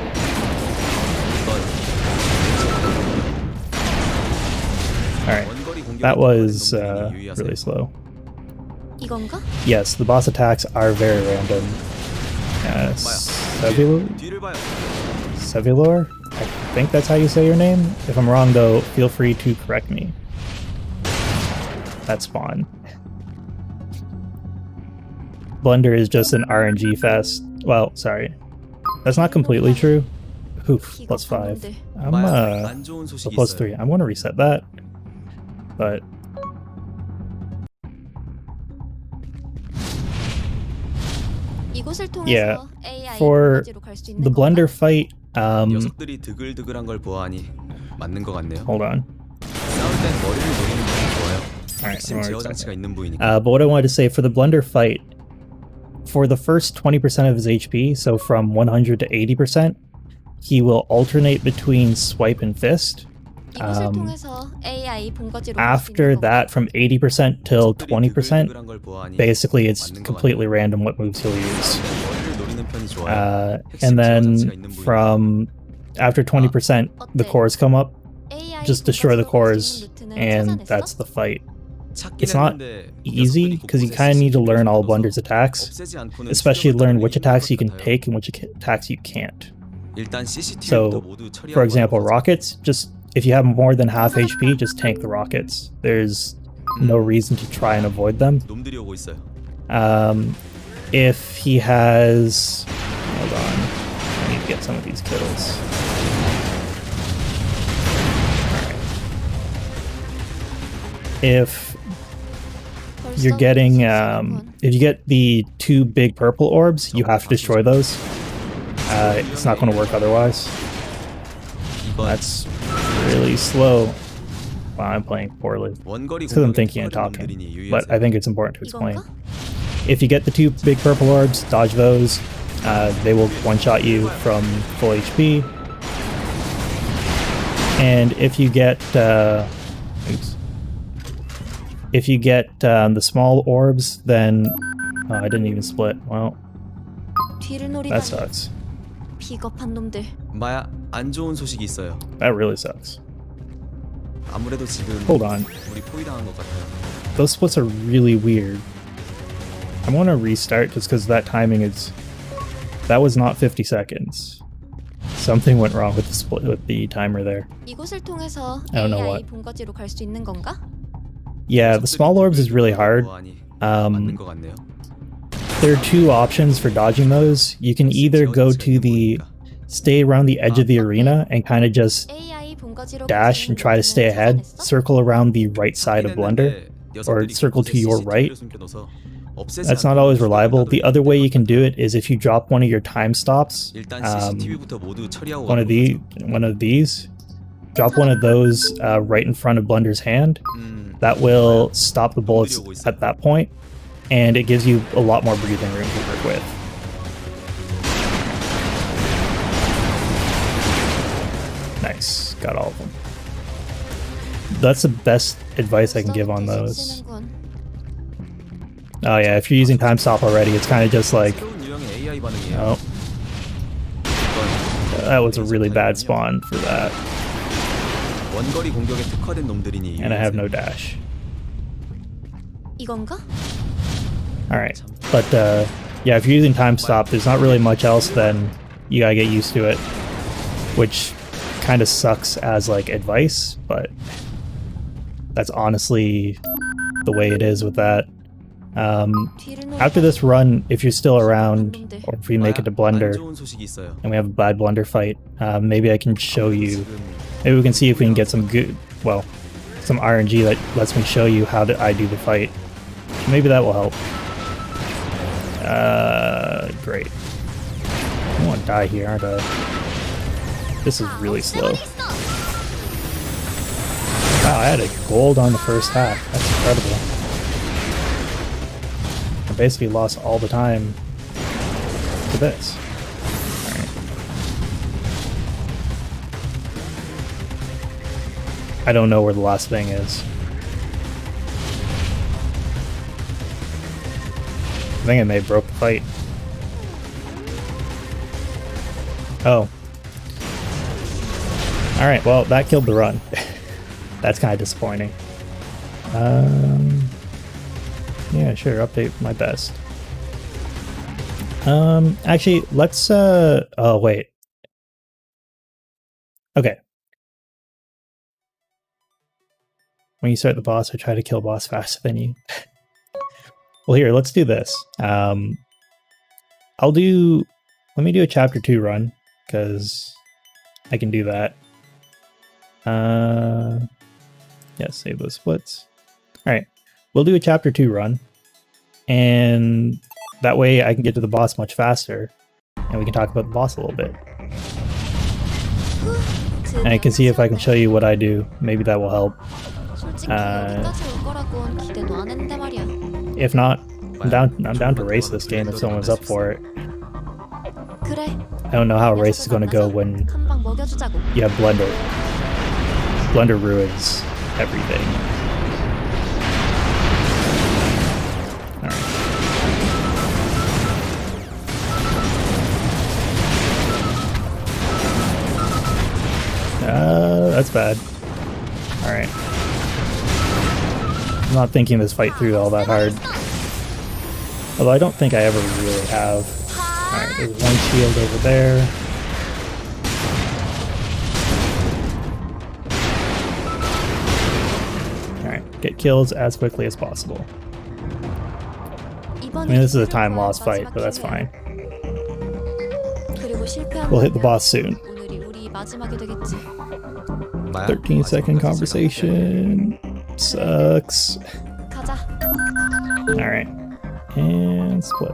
Alright, that was really slow.
이건가?
Yes, the boss attacks are very random.
뒤를 봐요.
Sevillor? I think that's how you say your name. If I'm wrong though, feel free to correct me. That's fun. Blender is just an RNG fest. Well, sorry. That's not completely true. Oof, +5. I'm
안 좋은
so
소식이
+3.
있어요.
I'm gonna reset that. But
이곳을 통해서
yeah,
AI
for
본거지로 갈 수 있는
the
건가?
Blender fight,
녀석들이 드글드글한 걸 보아하니 맞는 것 같네요.
hold on.
싸울 땐 머리를 노리는 편이 좋아요.
Alright,
핵심 제어 장치가 있는 부위니까.
but what I wanted to say for the Blender fight, for the first 20% of his HP, so from 100 to 80%, he will alternate between swipe and fist.
이곳을 통해서 AI 본거지로 갈 수 있는
After
건가?
that, from 80% till 20%,
드글드글한 걸 보아하니
basically it's
맞는 것
completely
같네요.
random what moves he'll use.
머리를 노리는 편이 좋아요.
And then from after 20%, the cores come up,
AI
just destroy the
본거지로 갈수
cores,
있는 루트는
and
찾아냈어?
that's the fight.
찾긴
It's not
했는데
easy because you kind of need to learn all Blunder's attacks,
없애지 않고는
especially
추격을
learn
따돌리기
which attacks you
힘들
can
것 같아요.
take and which attacks you can't.
일단 CCTV부터
So,
모두 처리하고
for example,
가는 거죠.
rockets, just if you have more than half HP, just tank the rockets. There's no reason to try and avoid them.
놈들이 오고 있어요.
If he has... Hold on. I need to get some of these kills. If you're getting... if you get the 2 big purple orbs, you have to destroy those. It's not going to work otherwise.
이번
That's really slow. Wow, I'm playing poorly.
원거리
Because I'm
공격에
thinking and
특화된
talking.
놈들이니
But I
유의하세요.
think it's important to explain.
이건가?
If you get the 2 big purple orbs, dodge those. They will one-shot you from full HP. And if you get... oops. If you get the small orbs, then... Oh, I didn't even split. Well,
뒤를
that
노리다니
sucks.
비겁한 놈들.
마야 안 좋은 소식이 있어요.
That really sucks.
아무래도 지금
Hold on.
우리 포위당한 것 같아요.
Those splits are really weird. I want to restart just because that timing is... That was not 50 seconds. Something went wrong with the split with the timer there.
이곳을 통해서
I don't know
AI
what.
본거지로 갈 수 있는 건가?
Yeah, the small orbs is really hard.
보아하니 맞는 것 같네요.
there are two options for dodging those. You can either go to the stay around the edge of the arena and kind of just dash and try to stay ahead, circle around the right side of Blunder, or circle to your right. That's not always reliable. The other way you can do it is if you drop one of your time stops, one of these, drop one of those right in front of Blunder's hand. That will stop the bullets at that point, and it gives you a lot more breathing room to work with. Nice, got all of them. That's the best advice I can give on those. Oh yeah, if you're using time stop already, it's kind of just like, oh, that was a really bad spawn for that. And I have no dash. Alright, but yeah, if you're using time stop, there's not really much else, then you gotta get used to it, which kind of sucks as like advice, but that's honestly the way it is with that. After this run, if you're still around, or if we make it to Blunder, and we have a bad Blunder fight, maybe I can show you, maybe we can see if we can get some good, well, some RNG that lets me show you how I do the fight. Maybe that will help. Great. I don't want to die here, aren't I? This is really slow. Wow, I had a gold on the first half. That's incredible. I basically lost all the time to this. Alright. I don't know where the last thing is. I think I may have broke the fight. Oh. Alright, well, that killed the run. That's kind of disappointing. Yeah, sure, update my best. Actually, let's, oh, wait. Okay. When you start the boss, I try to kill boss faster than you. Well, here, let's do this. Let me do a chapter 2 run, because I can do that. Yeah, save those splits. Alright, we'll do a chapter 2 run, and that way I can get to the boss much faster, and we can talk about the boss a little bit. And I can see if I can show you what I do. Maybe that will help. If not, I'm down to race this game if someone's up for it. I don't know how a race is going to go when you have Blunder. Blunder ruins everything. Alright. That's bad. Alright. I'm not thinking this fight through all that hard. Although I don't think I ever really have. Alright, there's one shield over there. Alright, get kills as quickly as possible. I mean, this is a time loss fight, but that's fine. We'll hit the boss soon. 13-second conversation. Sucks. Alright. And split.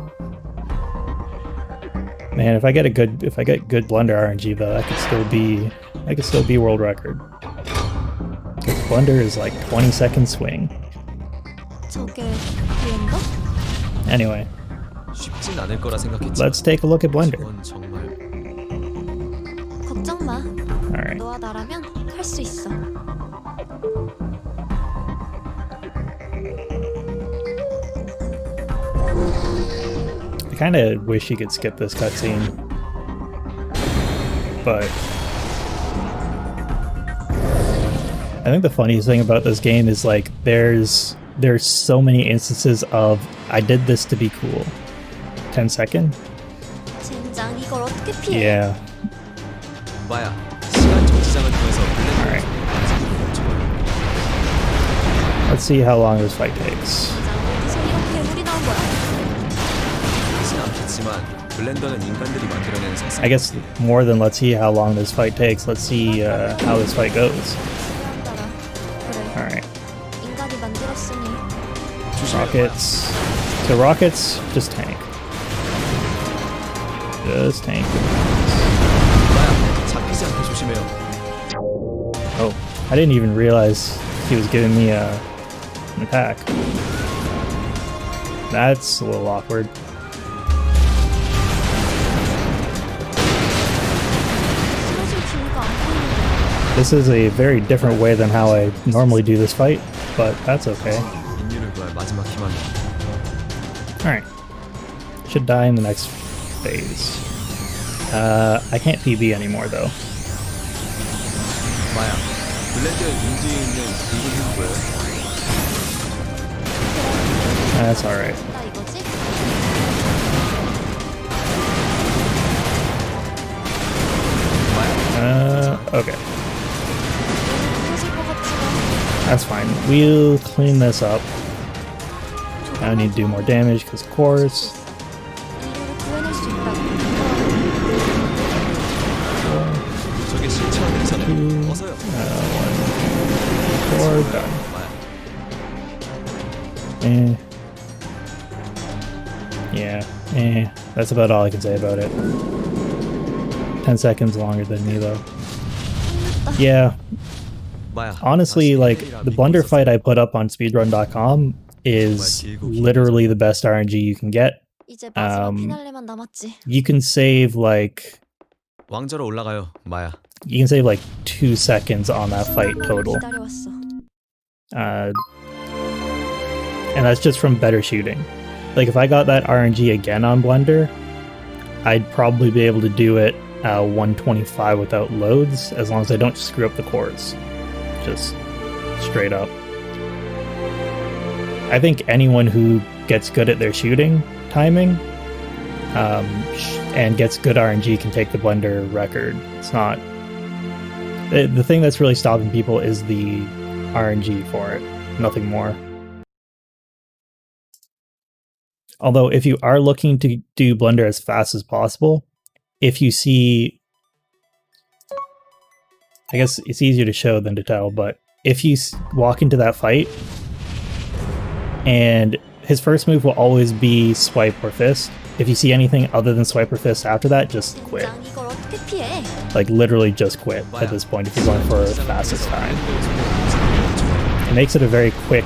Man, if I get good Blunder RNG though, I could still be world record. Because Blunder is like 20-second swing. Anyway, let's take a look at Blunder. Alright. I kind of wish you could skip this cutscene, but I think the funniest thing about this game is like there's so many instances of I did this to be cool. 10 second? Yeah. Alright. Let's see how long this fight takes. I guess more than let's see how long this fight takes, let's see how this fight goes. Alright. Rockets. So rockets, just tank. Just tank. Oh, I didn't even realize he was giving me an attack. That's a little awkward. This is a very different way than how I normally do this fight, but that's okay. Alright. Should die in the next phase. I can't PB anymore though. That's alright. Okay. That's fine. We'll clean this up. I don't need to do more damage because cores. Done. That's about all I can say about it. 10 seconds longer than me though. Yeah. Honestly, like, the Blender fight I put up on speedrun.com is literally the best RNG you can get. You can save like... You can save like 2 seconds on that fight total. And that's just from better shooting. Like, if I got that RNG again on Blender, I'd probably be able to do it 125 without loads, as long as I don't screw up the cores. Just straight up. I think anyone who gets good at their shooting timing and gets good RNG can take the Blender record. It's not... The thing that's really stopping people is the RNG for it, nothing more. Although if you are looking to do Blender as fast as possible, if you see... I guess it's easier to show than to tell, but if you walk into that fight, and his first move will always be swipe or fist. If you see anything other than swipe or fist after that, just quit. Like, literally just quit at this point if you're going for the fastest time. It makes it a very quick...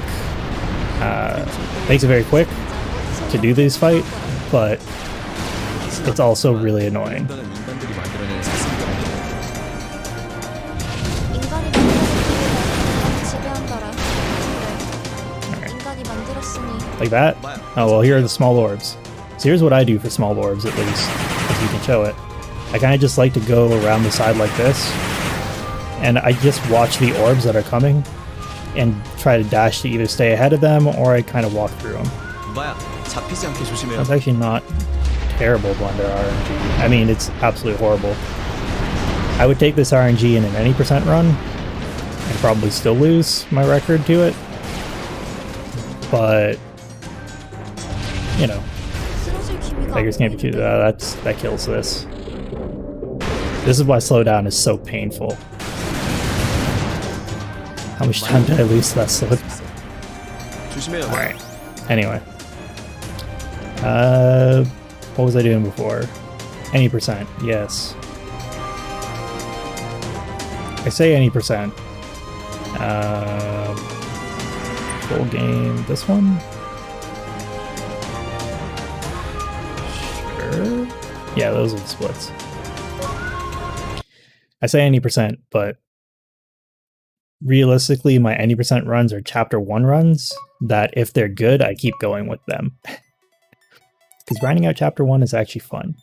to do this fight, but it's also really annoying. Like that? Oh, well, here are the small orbs. So here's what I do for small orbs, at least, if you can show it. I kind of just like to go around the side like this, and I just watch the orbs that are coming, and try to dash to either stay ahead of them, or I kind of walk through them. That's actually not terrible Blender RNG. I mean, it's absolutely horrible. I would take this RNG in an any % run, and probably still lose my record to it. But... you know, beggars can't be choosers. That kills this. This is why slowdown is so painful. How much time did I lose to that slowdown? Alright. Anyway. What was I doing before? Any %, yes. I say any %. Full game, this one? Sure. Yeah, those are the splits. I say any %, but realistically, my any % runs are chapter 1 runs that if they're good, I keep going with them. Because grinding out chapter 1 is actually fun.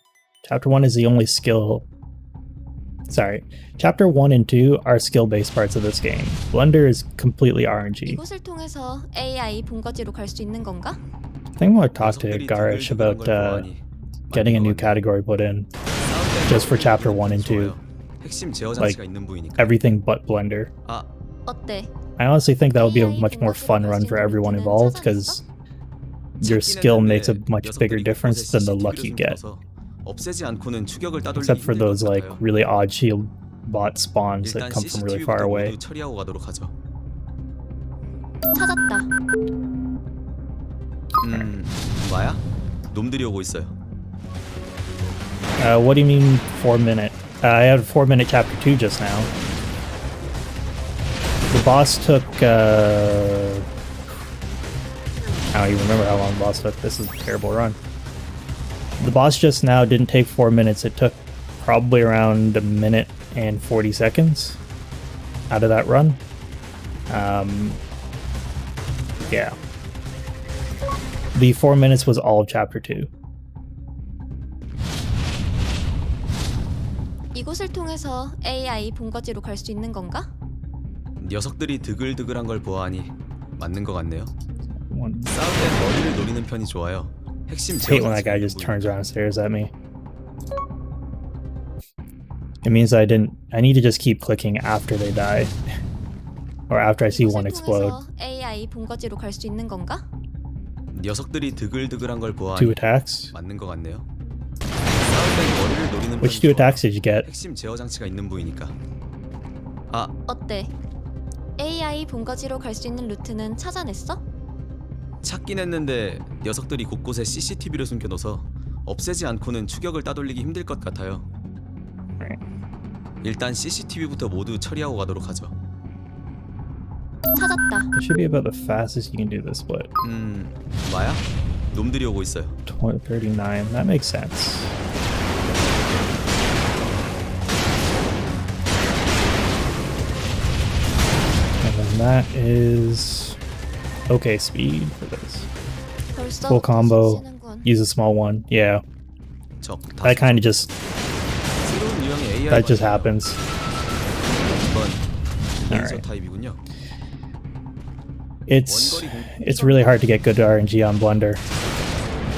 Chapter 1 is the only skill... Sorry. Chapter 1 and 2 are skill-based parts of this game. Blender is completely RNG. I think I'm going to talk to Garish about getting a new category put in. Just for chapter 1 and 2. Like, everything but Blender. I honestly think that would be a much more fun run for everyone involved, because your skill makes a much bigger difference than the luck you get. Except for those like really odd shield bot spawns that come from really far away.
찾았다.
뭐야? 놈들이 오고 있어요.
What do you mean 4 minute? I had a 4 minute chapter 2 just now. The boss took I don't even remember how long the boss took. This is a terrible run. The boss just now didn't take 4 minutes. It took probably around 1 minute and 40 seconds out of that run. Yeah. The 4 minutes was all of chapter 2.
이곳을 통해서 AI 본거지로 갈 수 있는 건가?
녀석들이 드글드글한 걸 보아하니 맞는 것 같네요. 싸울 땐 머리를 노리는 편이 좋아요. 핵심
hate when that guy just turns around and stares at me. It means I need to just keep clicking after they die. Or after I see one explode.
AI 본거지로 갈 수 있는 건가?
녀석들이 드글드글한 걸 보아하니
2 attacks?
맞는 것 같네요. 싸울 땐 머리를 노리는
Which 2
편이
attacks did you get?
핵심 제어 장치가 있는 부위니까.
어때? AI 본거지로 갈 수 있는 루트는 찾아냈어?
찾긴 했는데 녀석들이 곳곳에 CCTV를 숨겨둬서 없애지 않고는 추격을 따돌리기 힘들 것 같아요. 일단 CCTV부터 모두 처리하고 가도록 하죠.
찾았다.
It should be about the fastest you can do this, but
뭐야? 놈들이 오고 있어요.
39. That makes sense. And then that is okay speed for this. Full combo. Use a small one. Yeah. That kind of just happens. Alright. It's really hard to get good RNG on Blender.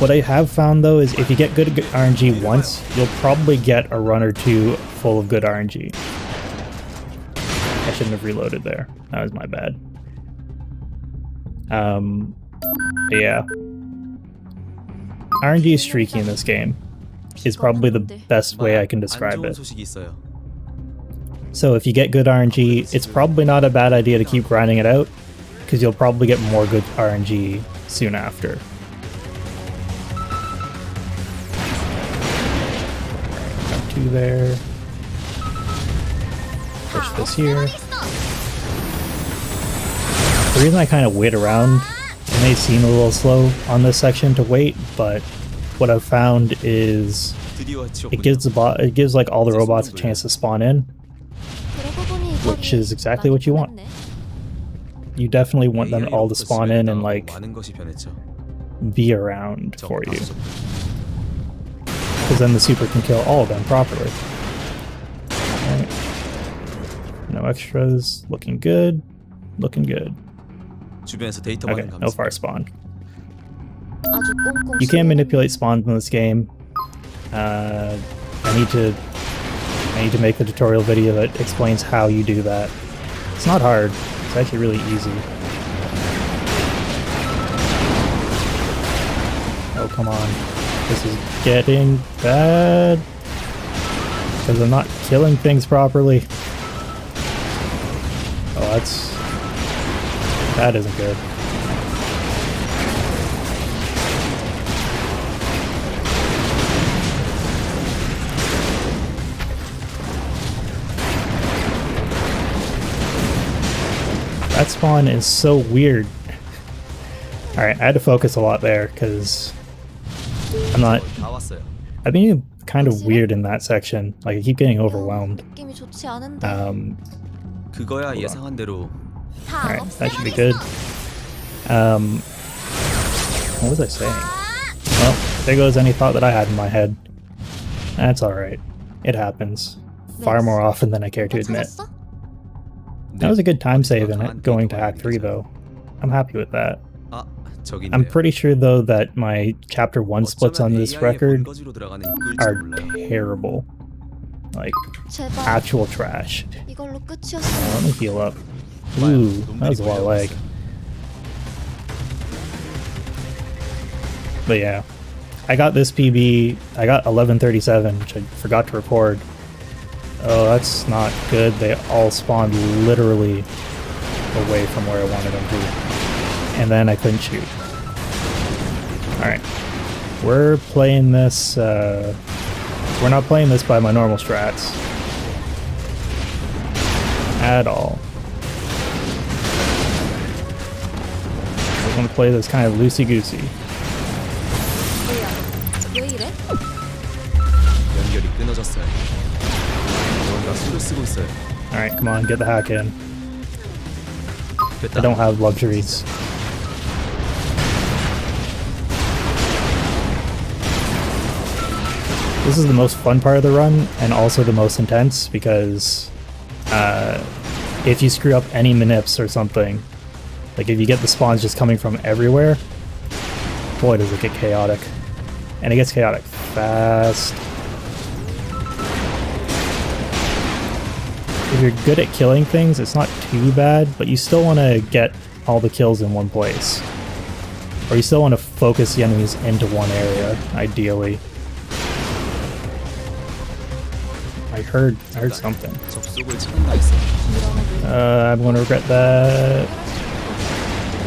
What I have found though is if you get good RNG once, you'll probably get a run or two full of good RNG. I shouldn't have reloaded there. That was my bad. Yeah. RNG is streaky in this game. Is probably the best way I can describe it. So if you get good RNG, it's probably not a bad idea to keep grinding it out, because you'll probably get more good RNG soon after. Got 2 there. Push this here. The reason I kind of wait around, it may seem a little slow on this section to wait, but what I've found is it gives like all the robots a chance to spawn in, which is exactly what you want. You definitely want them all to spawn in and like be around for you, because then the super can kill all of them properly. Right. No extras. Looking good. Looking good. Okay, no far spawn. You can manipulate spawns in this game. I need to make the tutorial video that explains how you do that. It's not hard. It's actually really easy. Oh, come on. This is getting bad. Because I'm not killing things properly. Oh, that isn't good. That spawn is so weird. Alright, I had to focus a lot there because I've been kind of weird in that section. Like I keep getting overwhelmed. Alright, that should be good. What was I saying? Well, there goes any thought that I had in my head. That's alright. It happens. Far more often than I care to admit. That was a good time save in it, going to Act 3 though. I'm happy with that. I'm pretty sure though that my Chapter 1 splits on this record are terrible. Like, actual trash. Let me heal up. Ooh, that was a lot of lag. But yeah, I got this PB, I got 1137, which I forgot to record. Oh, that's not good. They all spawned literally away from where I wanted them to. And then I couldn't shoot. Alright. We're playing this, we're not playing this by my normal strats. At all. We're gonna play this kind of loosey-goosey.
왜 이래?
연결이 끊어졌어요. 뭔가 수를 쓰고 있어요.
Alright, come on, get the hack in.
됐다.
I don't have luxuries. This is the most fun part of the run, and also the most intense, because if you screw up any manips or something, like if you get the spawns just coming from everywhere, boy does it get chaotic. And it gets chaotic fast. If you're good at killing things, it's not too bad, but you still want to get all the kills in one place. Or you still want to focus the enemies into one area, ideally. I heard something.
접속을 찾나 했어.
I'm gonna regret that.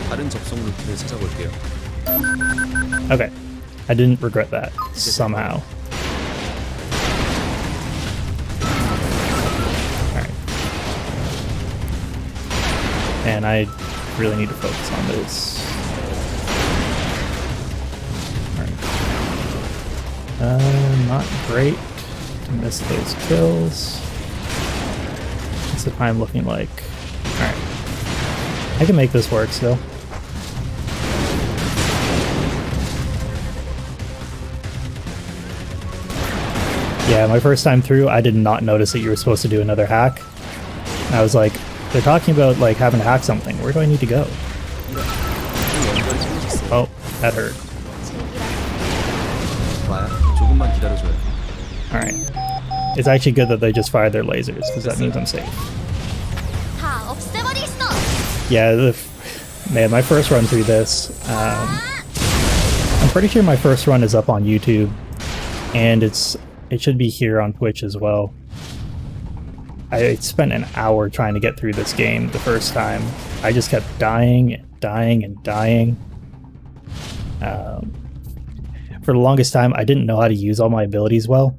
다른 접속 루트를 찾아볼게요.
Okay. I didn't regret that, somehow. Alright. And I really need to focus on this. Alright. Not great to miss those kills. What's the time looking like? Alright. I can make this work still. Yeah, my first time through, I did not notice that you were supposed to do another hack. I was like, they're talking about like having to hack something. Where do I need to go? Oh, that hurt.
조금만 기다려줘요.
Alright. It's actually good that they just fired their lasers, because that means I'm safe. Yeah, man, my first run through this, I'm pretty sure my first run is up on YouTube, and it should be here on Twitch as well. I spent an hour trying to get through this game the first time. I just kept dying and dying and dying. For the longest time, I didn't know how to use all my abilities well.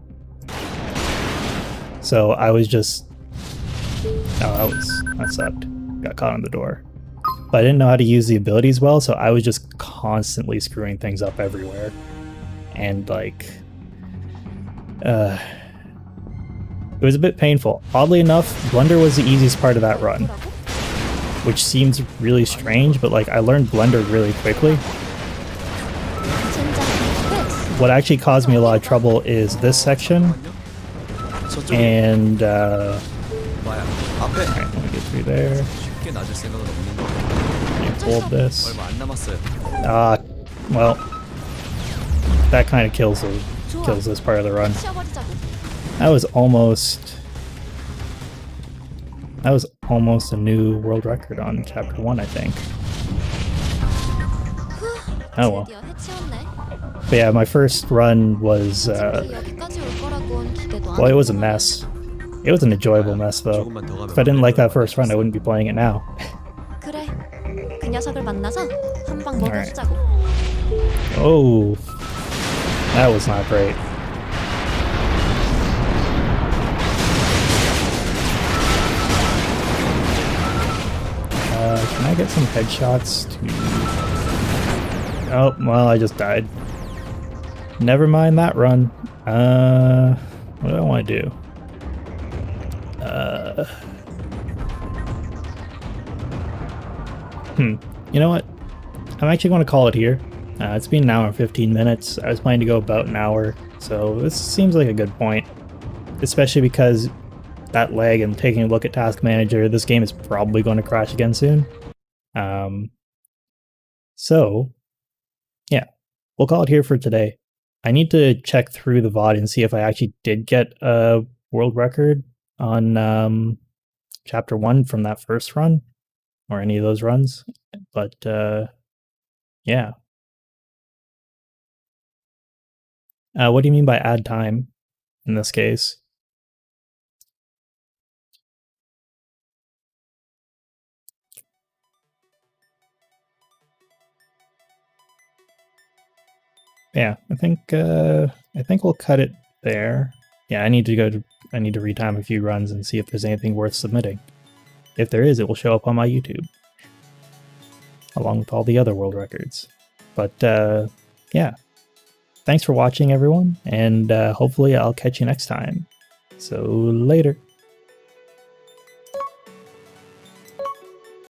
So I was just... Oh, that sucked. Got caught on the door. But I didn't know how to use the abilities well, so I was just constantly screwing things up everywhere. And like... it was a bit painful. Oddly enough, Blender was the easiest part of that run. Which seems really strange, but like I learned Blender really quickly. What actually caused me a lot of trouble is this section. And alright, let me get through there. You hold this. Well, that kind of kills this part of the run. That was almost a new world record on chapter 1, I think. Oh well. But yeah, my first run was well, it was a mess. It was an enjoyable mess though. If I didn't like that first run, I wouldn't be playing it now. Alright. Oh, that was not great. Can I get some headshots to... Oh, well, I just died. Never mind that run. What do I want to do? You know what? I'm actually going to call it here. It's been an hour and 15 minutes. I was planning to go about an hour, so this seems like a good point. Especially because that lag and taking a look at Task Manager, this game is probably going to crash again soon. So, yeah, we'll call it here for today. I need to check through the VOD and see if I actually did get a world record on chapter 1 from that first run, or any of those runs. But, yeah. What do you mean by add time in this case? Yeah, I think we'll cut it there. Yeah, I need to retime a few runs and see if there's anything worth submitting. If there is, it will show up on my YouTube, along with all the other world records. But yeah, thanks for watching, everyone, and hopefully I'll catch you next time. So later.